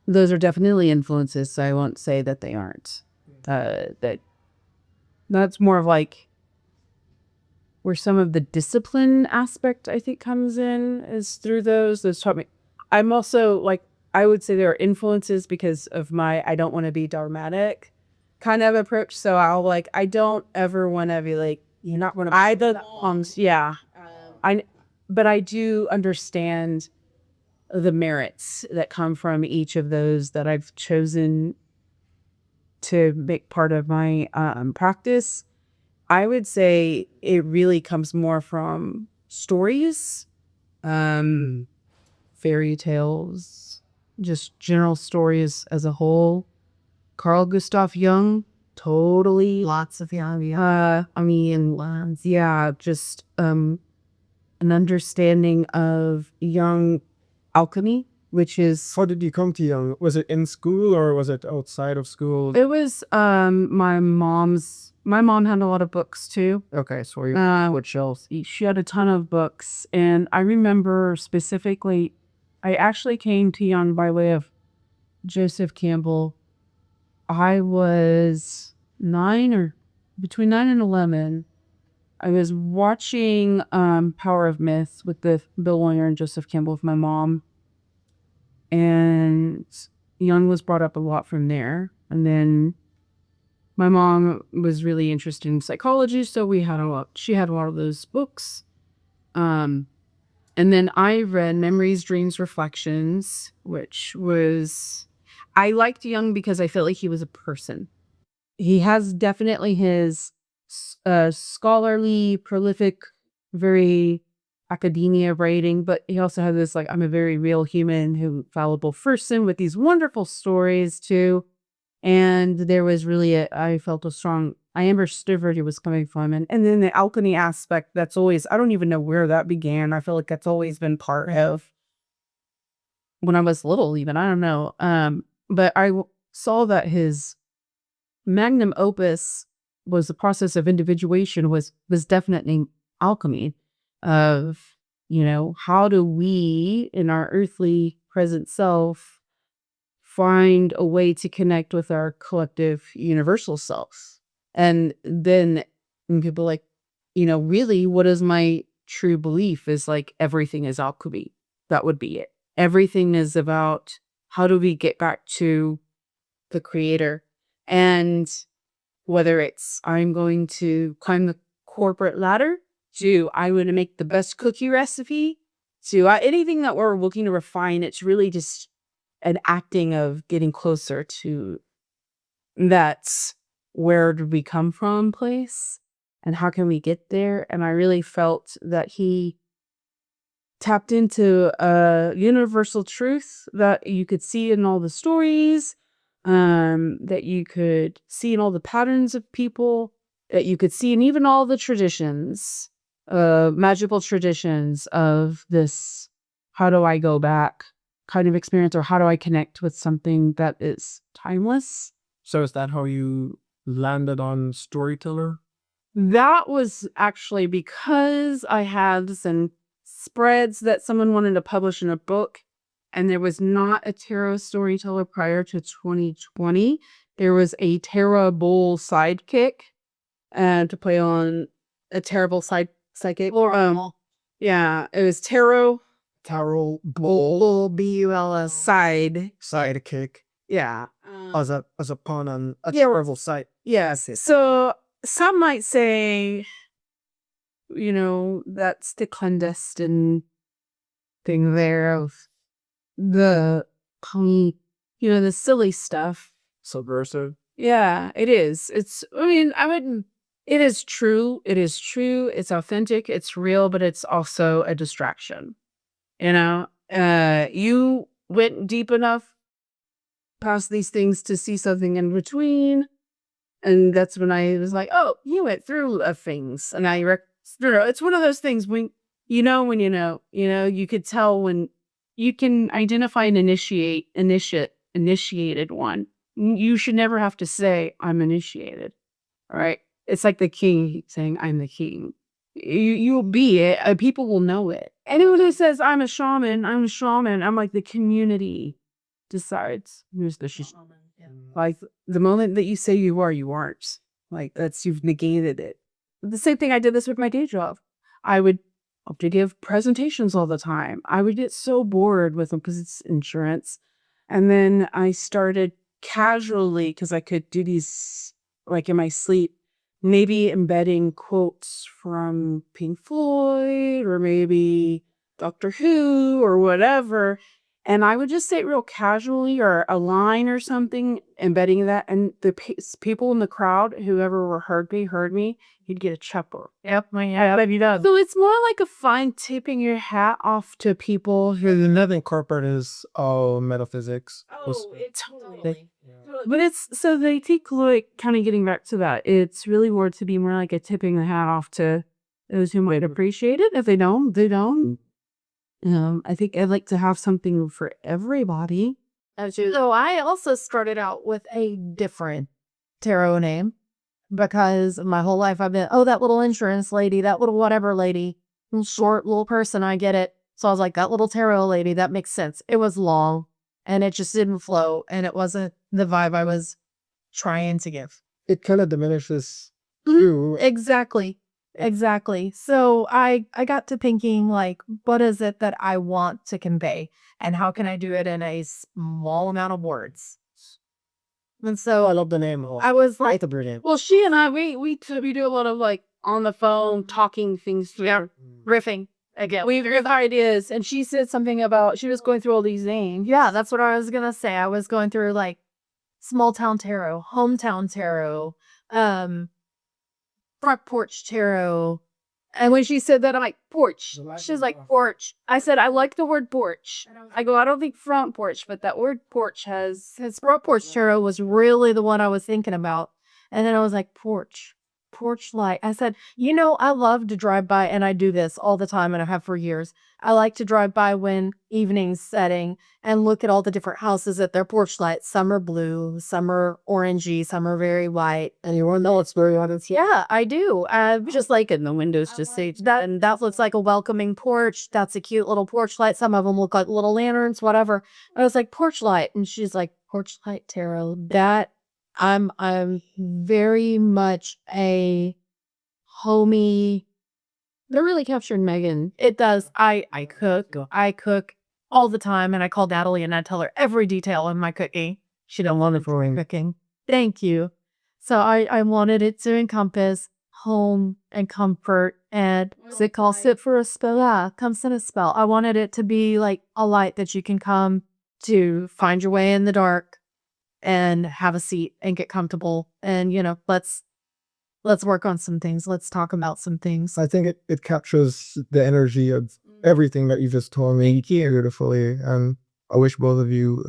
those are definitely influences, so I won't say that they aren't. That's more of like where some of the discipline aspect I think comes in is through those taught me. I'm also like, I would say there are influences because of my I don't want to be dogmatic kind of approach. So I don't ever want to be like, you're not going to yeah. But I do understand the merits that come from each of those that I've chosen to make part of my practice, I would say it really comes more from stories, fairy tales, just general stories as a whole. Carl Gustav Jung, totally. Lots of young. Just an understanding of Jung alchemy, which is How did you come to Young? Was it in school or was it outside of school? it was my mom had a lot of books too. Okay, so you Which else? She had a ton of books, and I remember specifically, I actually came to Young by way of Joseph Campbell. I was between 9 and 11. I was watching Power of Myth with the Bill Warner and Joseph Campbell with my mom, and Jung was brought up a lot from there. And then my mom was really interested in psychology, so she had a lot of those books. And then I read Memories, Dreams, Reflections, which was, I liked Jung because I felt like he was a person. He has definitely his scholarly, prolific, very academia writing, but he also has this, like, I'm a very real human who fallible person with these wonderful stories too. And there was really I felt a strong, I understood where he was coming from. And then the alchemy aspect, that's always, I don't even know where that began. I feel like that's always been part of when I was little, even, I don't know. But I saw that his magnum opus was the process of individuation was definitely alchemy of, how do we in our earthly present self find a way to connect with our collective universal self. And then when people like, really, what is my true belief is like everything is alchemy. That would be it. Everything is about how do we get back to the creator. And whether it's I'm going to climb the corporate ladder, to I want to make the best cookie recipe, to anything that we're looking to refine, it's really just an acting of getting closer to that's where did we come from place and how can we get there. And I really felt that he tapped into a universal truth that you could see in all the stories, that you could see in all the patterns of people, that you could see in even all the traditions, magical traditions of this, how do I go back kind of experience, or how do I connect with something that is timeless? So is that how you landed on storyteller? That was actually because I had some spreads that someone wanted to publish in a book, and there was not a tarot storyteller prior to 2020. There was a tarot bowl sidekick to play on a terrible sidekick. Yeah, it was tarot Bowl BULS. sidekick Yeah. as a pun on a Yeah, terrible site. Yes. So some might say, that's the clandestine thing there of the, the silly stuff. Subversive. Yeah, it is. It is true. It is true. It's authentic. It's real, but it's also a distraction. You went deep enough past these things to see something in between. And that's when I was like, oh, you went through things. And it's one of those things when you could tell when you can identify an initiated one. You should never have to say, I'm initiated. All right. It's like the king saying, I'm the king. You'll be it. People will know it. Anyone who says, I'm a shaman, I'm like, the community decides who's the shaman. Like the moment that you say you are, you aren't. Like you've negated it. The same thing, I did this with my day job. I would have to give presentations all the time. I would get so bored with them because it's insurance. And then I started casually, because I could do these like in my sleep, maybe embedding quotes from Pink Floyd or maybe Doctor Who or whatever. And I would just say it real casually or a line or something, embedding that. And the people in the crowd, whoever heard me, you'd get a chuckle. Yep, yeah, maybe does. So it's more like a fine tipping your hat off to people who. Another corporate is metaphysics. Totally. But it's so they take like kind of getting back to that. It's really more to be more like a tipping the hat off to those who might appreciate it. If they don't, they don't. I think I'd like to have something for everybody. So I also started out with a different tarot name because my whole life I've been, that little insurance lady, that little whatever lady, little short little person, I get it. So I was like, that little tarot lady, that makes sense. It was long and it just didn't flow and it wasn't the vibe I was trying to give. It kind of diminishes Mhm. you. Exactly. So I got to thinking like, what is it that I want to convey and how can I do it in a small amount of words? And so I love the name. I was like, Well, she and I, we do a lot of like on the phone talking things. yeah, riffing again. We have ideas, and she said something about she was going through all these names. Yeah, that's what I was gonna say. I was going through like small town tarot, hometown tarot, front porch tarot. And when she said that, I'm like, porch. She's like, porch. I said, I like the word porch. I go, I don't think front porch, but that word porch has. His front porch tarot was really the one I was thinking about. And then I was like, Porchlight. I said, I love to drive by, and I do this all the time, and I have for years. I like to drive by when evening's setting and look at all the different houses at their porch lights. Some are blue, some are orangey, some are very white. And you want to know it's very honest. Yeah, I do. Just like in the windows, just say That and that looks like a welcoming porch. That's a cute little porch light. Some of them look like little lanterns, whatever. I was like, porch light, and she's like, Porchlight tarot. That I'm very much a homey. That really captured Megan. It does. I cook all the time, and I call Natalie and I tell her every detail in my cooking. She don't want it for cooking. Thank you. So I wanted it to encompass home and comfort and sit for a spell. Yeah, come sit a spell. I wanted it to be like a light that you can come to find your way in the dark and have a seat and get comfortable. And let's work on some things. Let's talk about some things. I think it captures the energy of everything that you just told me beautifully. And I wish both of you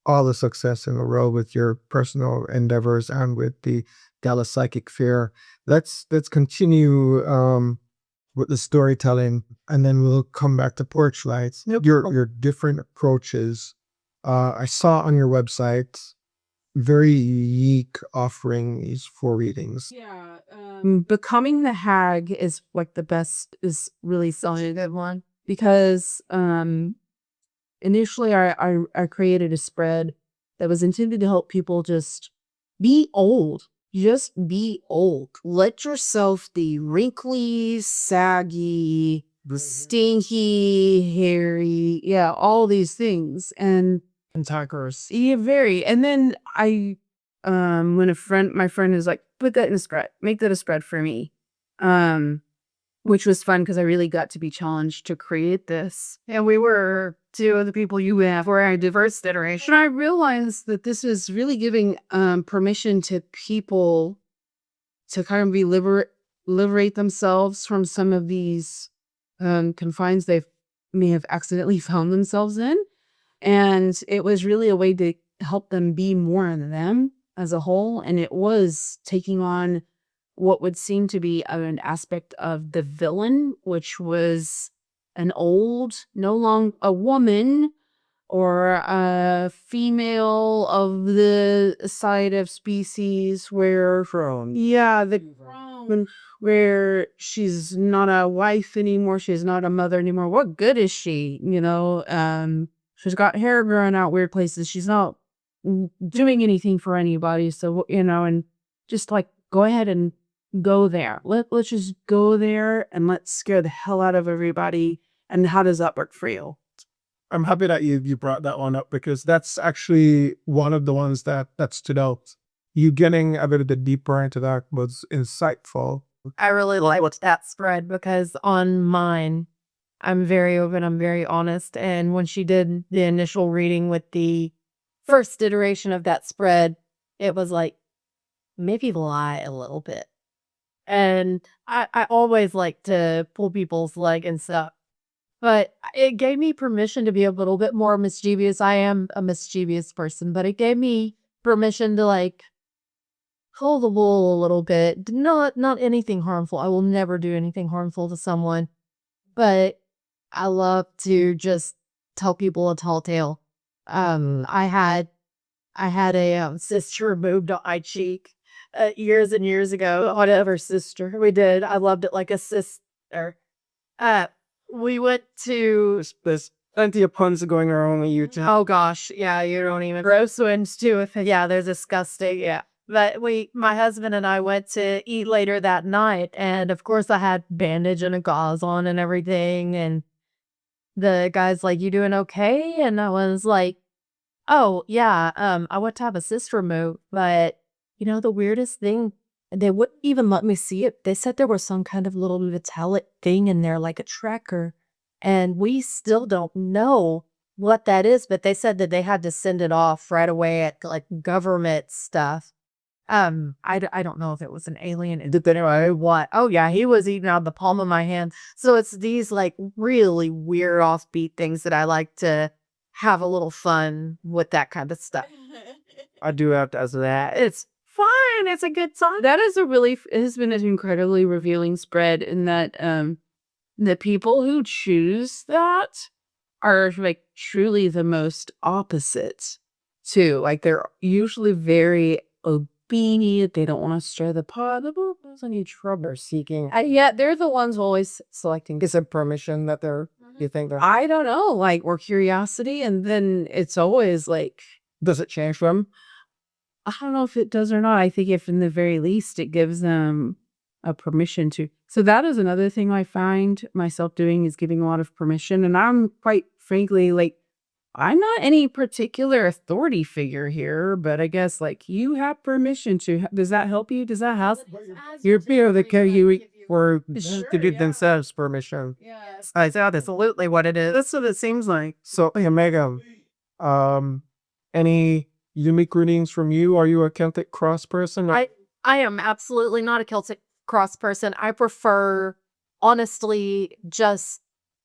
all the success in the world with your personal endeavors and with the Dallas Psychic Fair. Let's continue with the storytelling, and then we'll come back to Porchlight. Your different approaches. I saw on your website very unique offerings for readings. Yeah. Becoming the Hag is like the best, is really such a good one because initially I created a spread that was intended to help people just be old. Just be old. Let yourself be wrinkly, saggy, stinky, hairy. Yeah, all these things. And Attackers. yeah, very. And then when my friend is like, put that in a spread, make that a spread for me. Which was fun because I really got to be challenged to create this. And we were two of the people you have for a diverse iteration. And I realized that this is really giving permission to people to kind of be liberate themselves from some of these confines they may have accidentally found themselves in. And it was really a way to help them be more of them as a whole. And it was taking on what would seem to be an aspect of the villain, which was an old, no longer a woman or a female of the side of species where where she's not a wife anymore, she's not a mother anymore. What good is she? She's got hair growing out weird places. She's not doing anything for anybody. So, and just like go ahead and go there. Let's just go there and let's scare the hell out of everybody. And how does that work for you? I'm happy that you brought that one up because that's actually one of the ones that stood out. You getting a bit deeper into that was insightful. I really liked that spread because on mine, I'm very open, I'm very honest. And when she did the initial reading with the first iteration of that spread, it was like, maybe lie a little bit. And I always like to pull people's leg and stuff. But it gave me permission to be a little bit more mischievous. I am a mischievous person, but it gave me permission to like pull the wool a little bit. Not anything harmful. I will never do anything harmful to someone. But I love to just tell people a tall tale. I had a sister removed on my cheek years and years ago. Whatever, sister, we did. I loved it like a sister. Uh, we went to. There's plenty of puns going around on YouTube. Oh gosh, yeah, you don't even. Gross ones too. Yeah, they're disgusting. Yeah. But my husband and I went to eat later that night, and of course I had bandage and a gauze on and everything, and the guy's like, "You doing okay?" And I was like, "Oh yeah, I went to have a cyst removed, but the weirdest thing, they wouldn't even let me see it. They said there was some kind of little metallic thing in there, like a tracker, and we still don't know what that is. But they said that they had to send it off right away at like government stuff." I don't know if it was an alien. Did anyway, what? Oh yeah, he was eating out of the palm of my hand. So it's these like really weird offbeat things that I like to have a little fun with, that kind of stuff. I do have to ask that. It's fine. It's a good time. That is it has been an incredibly revealing spread in that the people who choose that are like truly the most opposite too. Like they're usually very obedient. They don't want to stir the pot. The books any trouble seeking. Yeah, they're the ones always selecting. Is it permission that you think they're? I don't know, like, or curiosity, and then it's always like, Does it change for them? I don't know if it does or not. I think if in the very least it gives them a permission to. So that is another thing I find myself doing, is giving a lot of permission. And I'm quite frankly like, I'm not any particular authority figure here, but I guess like you have permission to. Does that help you? Does that help? You're being the you for to give themselves permission. Yes, that's absolutely what it is. That's what it seems like. So, hey, Megan, any unique readings from you? Are you a Celtic cross person? I am absolutely not a Celtic cross person. I prefer, honestly, just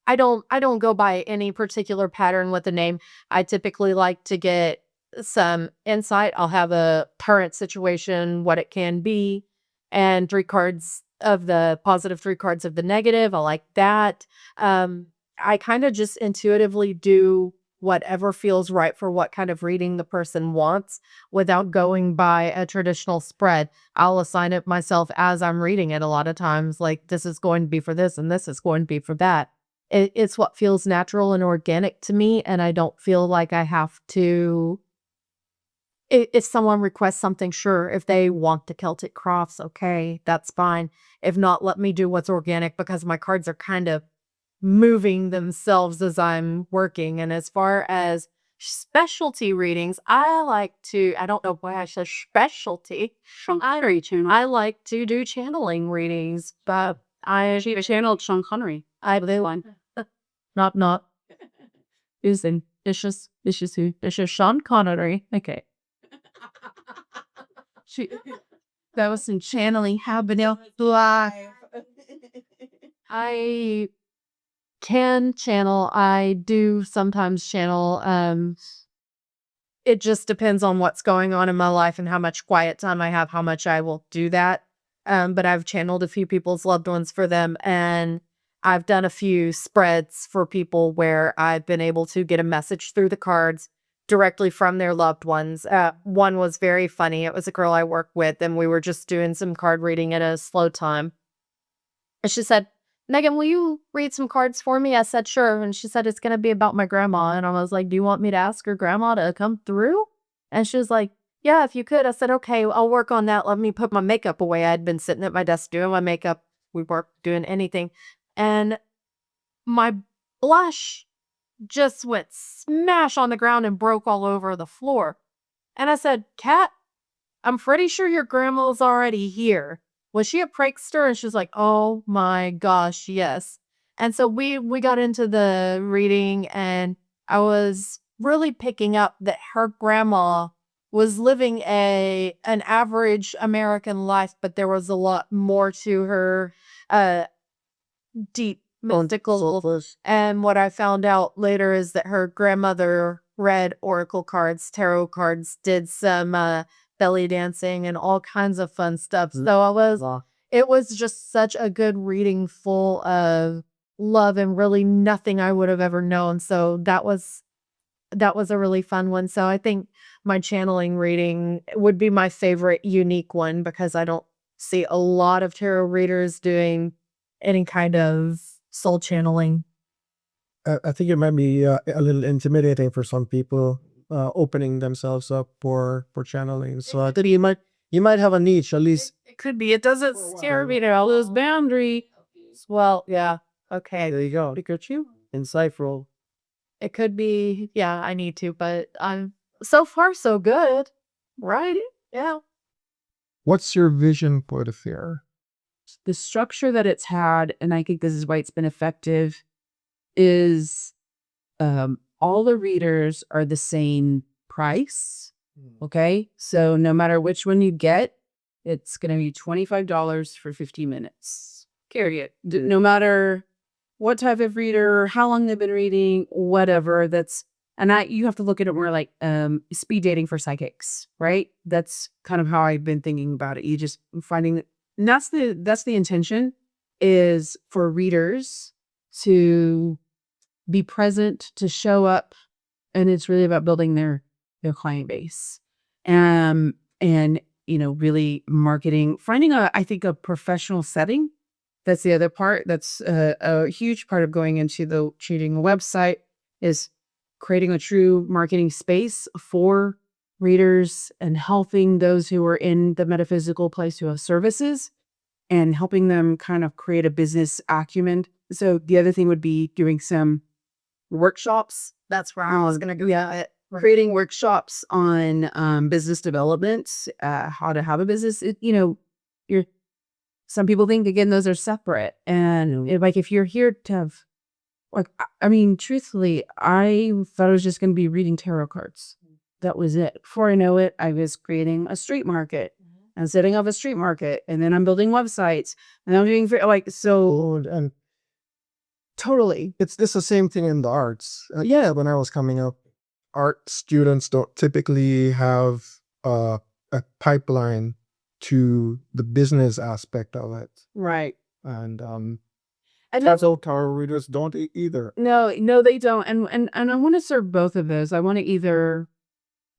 I don't go by any particular pattern with a name. I typically like to get some insight. I'll have a current situation, what it can be, and 3 cards of the positive, 3 cards of the negative. I like that. I kind of just intuitively do whatever feels right for what kind of reading the person wants without going by a traditional spread. I'll assign it myself as I'm reading it a lot of times, like this is going to be for this and this is going to be for that. It's what feels natural and organic to me, and I don't feel like I have to. If someone requests something, sure. If they want the Celtic cross, okay, that's fine. If not, let me do what's organic, because my cards are kind of moving themselves as I'm working. And as far as specialty readings, I don't know why I said specialty. I like to do channeling readings, but She channeled Sean Connery. I do one. Not. It's just who? It's just Sean Connery. Okay. That was some channeling happening. I can channel. I do sometimes channel. It just depends on what's going on in my life and how much quiet time I have, how much I will do that. But I've channeled a few people's loved ones for them, and I've done a few spreads for people where I've been able to get a message through the cards directly from their loved ones. One was very funny. It was a girl I work with, and we were just doing some card reading at a slow time. And she said, "Megan, will you read some cards for me?" I said, "Sure." And she said, "It's going to be about my grandma." And I was like, "Do you want me to ask her grandma to come through?" And she was like, "Yeah, if you could." I said, "Okay, I'll work on that. Let me put my makeup away." I had been sitting at my desk doing my makeup. We weren't doing anything. And my blush just went smash on the ground and broke all over the floor. And I said, "Kat, I'm pretty sure your grandma's already here. Was she a prankster?" And she's like, "Oh my gosh, yes." And so we got into the reading, and I was really picking up that her grandma was living an average American life, but there was a lot more to her deep mystical. And what I found out later is that her grandmother read oracle cards, tarot cards, did some belly dancing and all kinds of fun stuff. So it was just such a good reading, full of love and really nothing I would have ever known. So that was a really fun one. So I think my channeling reading would be my favorite unique one, because I don't see a lot of tarot readers doing any kind of soul channeling. I think it might be a little intimidating for some people opening themselves up for channeling. So I think you might have a niche, at least. It could be. It doesn't scare me to all those boundaries. Well, yeah. Okay. There you go. Pikachu, insightful. It could be, yeah, I need to, but so far so good. Right? Yeah. What's your vision for the fair? The structure that it's had, and I think this is why it's been effective, is all the readers are the same price. Okay. So no matter which one you get, it's going to be $25 for 15 minutes. Period. No matter what type of reader, how long they've been reading, whatever. You have to look at it more like speed dating for psychics, right? That's kind of how I've been thinking about it. You just finding that, and that's the intention, is for readers to be present, to show up, and it's really about building their client base, and really marketing, finding I think a professional setting. That's the other part. That's a huge part of going into creating a website, is creating a true marketing space for readers and helping those who are in the metaphysical place who have services, and helping them kind of create a business acumen. So the other thing would be doing some workshops. That's where I was going to go. Yeah, creating workshops on business development, how to have a business. Some people think, again, those are separate. And if you're here to have, truthfully, I thought I was just going to be reading tarot cards. That was it. Before I know it, I was creating a street market and setting up a street market. And then I'm building websites, and I'm doing And totally. it's the same thing in the arts. When I was coming up, art students don't typically have a pipeline to the business aspect of it. Right. And And that's all tarot readers don't either. No, they don't. And I want to serve both of those. I want to either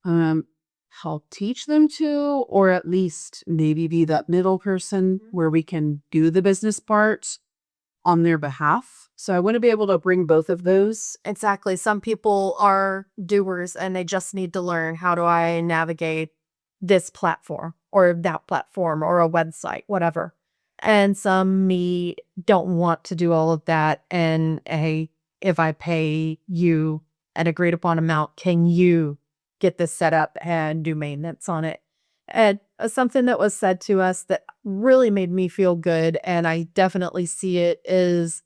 help teach them to, or at least maybe be that middle person where we can do the business part on their behalf. So I want to be able to bring both of those. Exactly. Some people are doers and they just need to learn, how do I navigate this platform or that platform or a website, whatever. And some me don't want to do all of that. And hey, if I pay you an agreed upon amount, can you get this set up and do maintenance on it? And something that was said to us that really made me feel good, and I definitely see it, is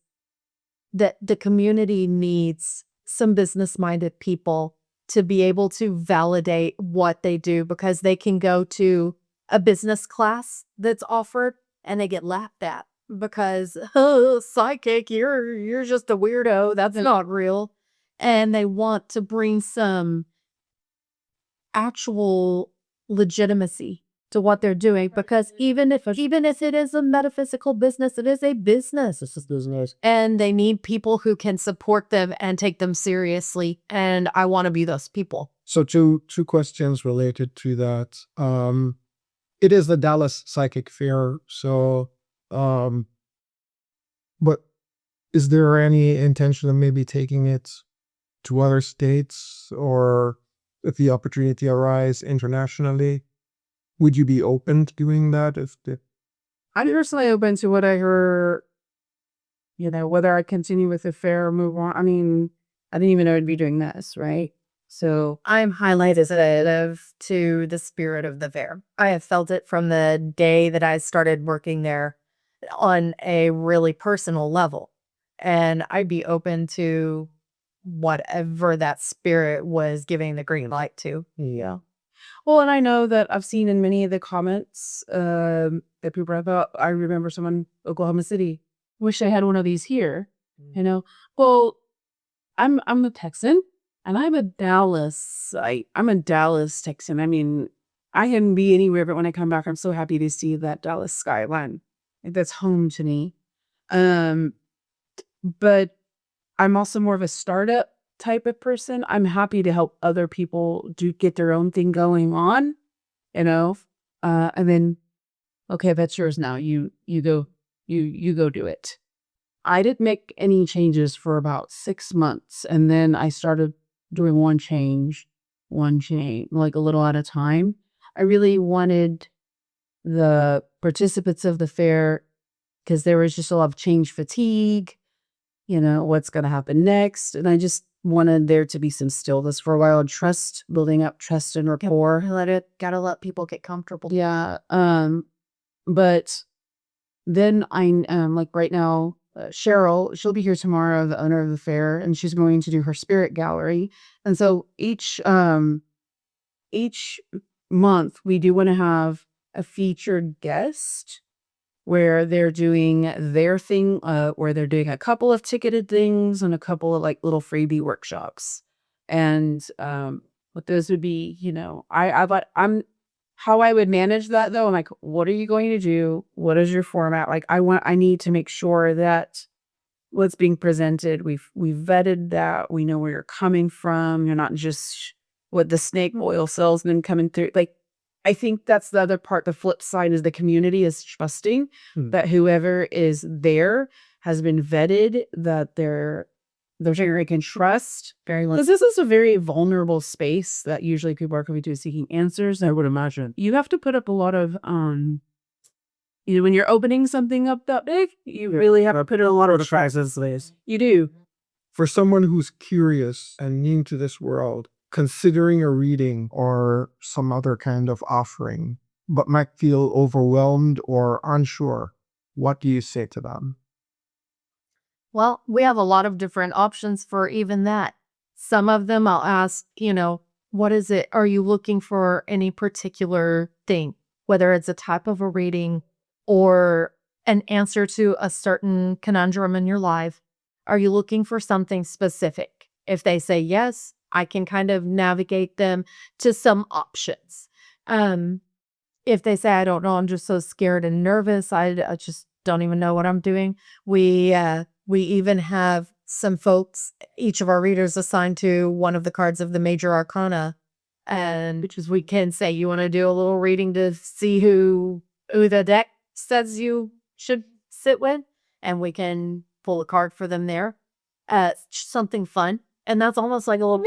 that the community needs some business-minded people to be able to validate what they do, because they can go to a business class that's offered and they get laughed at because, oh, psychic, you're just a weirdo. That's not real. And they want to bring some actual legitimacy to what they're doing, because even if it is a metaphysical business, it is a business. It's just business. And they need people who can support them and take them seriously. And I want to be those people. So two questions related to that. It is the Dallas Psychic Fair. So, but is there any intention of maybe taking it to other states, or if the opportunity arises internationally? Would you be open to doing that? I'm personally open to what I heard, whether I continue with the fair or move on. I mean, I didn't even know I'd be doing this, right? So I'm highly sensitive to the spirit of the fair. I have felt it from the day that I started working there on a really personal level. and I'd be open to whatever that spirit was giving the green light to. Yeah. Well, and I know that I've seen in many of the comments that people have about, I remember someone, Oklahoma City, wish I had one of these here. You know, well, I'm a Texan and I'm a Dallas Texan. I mean, I can be anywhere, but when I come back, I'm so happy to see that Dallas skyline. That's home to me. But I'm also more of a startup type of person. I'm happy to help other people get their own thing going on, you know. And then, okay, that's yours now. You go do it. I didn't make any changes for about 6 months, and then I started doing one change, like a little at a time. I really wanted the participants of the fair, because there was just a lot of change fatigue, what's going to happen next. And I just wanted there to be some stillness for a while, building up trust and rapport. Gotta let people get comfortable. Yeah. But then like right now, Cheryl, she'll be here tomorrow, the owner of the fair, and she's going to do her spirit gallery. And so each month we do want to have a featured guest where they're doing their thing, where they're doing a couple of ticketed things and a couple of like little freebie workshops. And what those would be, how I would manage that though. I'm like, what are you going to do? What is your format? Like I need to make sure that what's being presented, we've vetted that, we know where you're coming from. You're not just what the snake oil salesman coming through. Like, I think that's the other part. The flip side is the community is trusting that whoever is there has been vetted, that they're somebody can trust. Because this is a very vulnerable space that usually people are coming to seeking answers. I would imagine you have to put up a lot of when you're opening something up that big, you really have to put in a lot of trust. You do. For someone who's curious and new to this world, considering a reading or some other kind of offering, but might feel overwhelmed or unsure, what do you say to them? Well, we have a lot of different options for even that. Some of them I'll ask, what is it? Are you looking for any particular thing, whether it's a type of a reading or an answer to a certain conundrum in your life? Are you looking for something specific? If they say yes, I can kind of navigate them to some options. If they say, I don't know, I'm just so scared and nervous, I just don't even know what I'm doing. We even have some folks, each of our readers assigned to one of the cards of the major arcana. And because we can say, you want to do a little reading to see who the deck says you should sit with, and we can pull a card for them there. Something fun. And that's almost like a little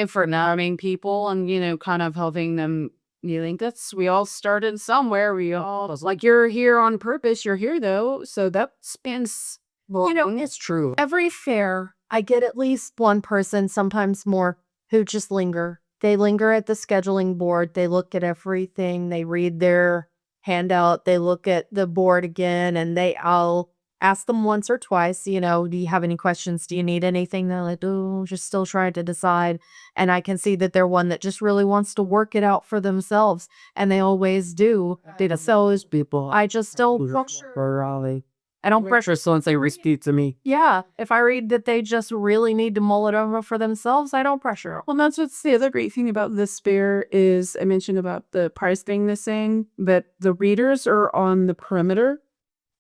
For numbing people and, kind of helping them. You think we all started somewhere. We all like, you're here on purpose. You're here though. So that spans. it's true. Every fair, I get at least one person, sometimes more, who just linger. They linger at the scheduling board. They look at everything. They read their handout. They look at the board again, and I'll ask them once or twice, do you have any questions? Do you need anything? They're like, oh, just still trying to decide. And I can see that they're one that just really wants to work it out for themselves. And they always do. Those people. I just don't I don't pressure someone say repeat to me. Yeah. If I read that they just really need to mull it over for themselves, I don't pressure them. Well, that's what's the other great thing about this fair is I mentioned about the price being the same, but the readers are on the perimeter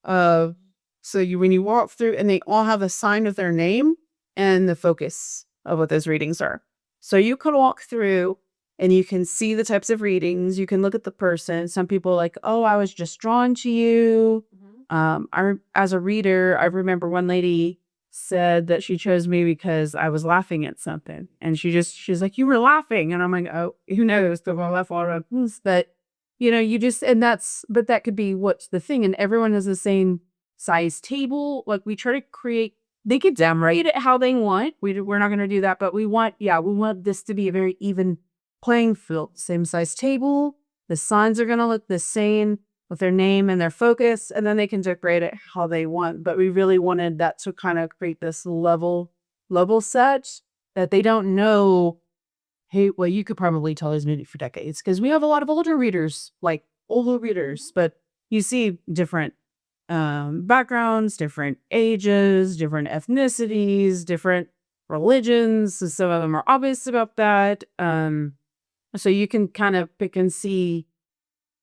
of. So when you walk through, and they all have a sign of their name and the focus of what those readings are. So you can walk through and you can see the types of readings. You can look at the person. Some people are like, oh, I was just drawn to you. As a reader, I remember one lady said that she chose me because I was laughing at something. And she's like, you were laughing. And I'm like, oh, who knows? Because I laugh all around. But, but that could be what's the thing. And everyone has the same size table. Like we try to create, they could rate it how they want. We're not going to do that, but we want this to be a very even playing field. Same size table. The signs are going to look the same. with their name and their focus, and then they can decorate it how they want. But we really wanted that to kind of create this level set that they don't know. Hey, well, you could probably tell he's been for decades because we have a lot of older readers, but you see different backgrounds, different ages, different ethnicities, different religions. So some of them are obvious about that. So you can kind of pick and see,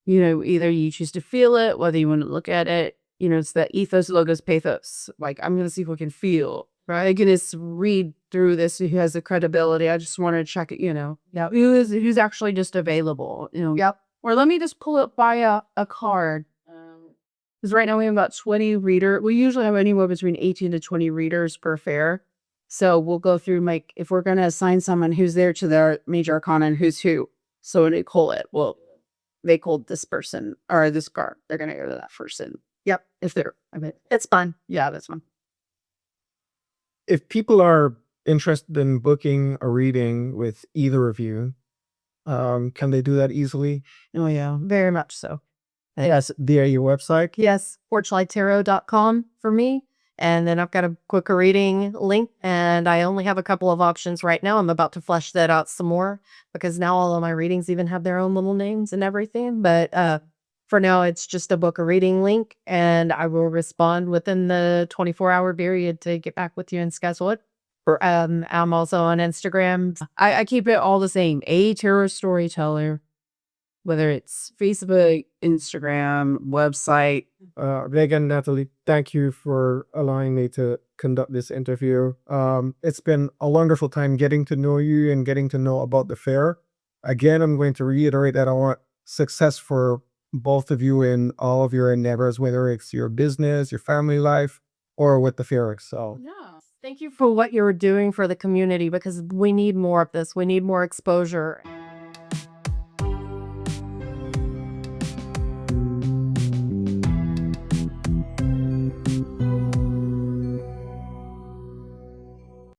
either you choose to feel it, whether you want to look at it. It's the ethos, logos, pathos. Like, I'm going to see if we can feel, right? I can just read through this who has the credibility. I just want to check it, Yep. who's actually just available, Yep. Or let me just pull it by a card. Because right now we have about 20 readers. We usually have anywhere between 18 to 20 readers per fair. So we'll go through, like, if we're going to assign someone who's there to their major arcana and who's who. So when they call it, well, they called this person or this card. They're going to go to that person. Yep. If they're, It's fun. yeah, that's fun. If people are interested in booking a reading with either of you, can they do that easily? Oh, yeah. Very much so. Yes, via your website. Yes. Porchlighttarot.com for me. And then I've got a quicker reading link, and I only have a couple of options right now. I'm about to flesh that out some more because now all of my readings even have their own little names and everything. But for now, it's just a book a reading link, and I will respond within the 24-hour period to get back with you and schedule it. I'm also on Instagram. I keep it all the same. A tarot storyteller, whether it's Facebook, Instagram, website. Megan, Natalie, thank you for allowing me to conduct this interview. It's been a wonderful time getting to know you and getting to know about the fair. Again, I'm going to reiterate that I want success for both of you in all of your endeavors, whether it's your business, your family life, or with the fair itself. Yeah. Thank you for what you're doing for the community because we need more of this. We need more exposure.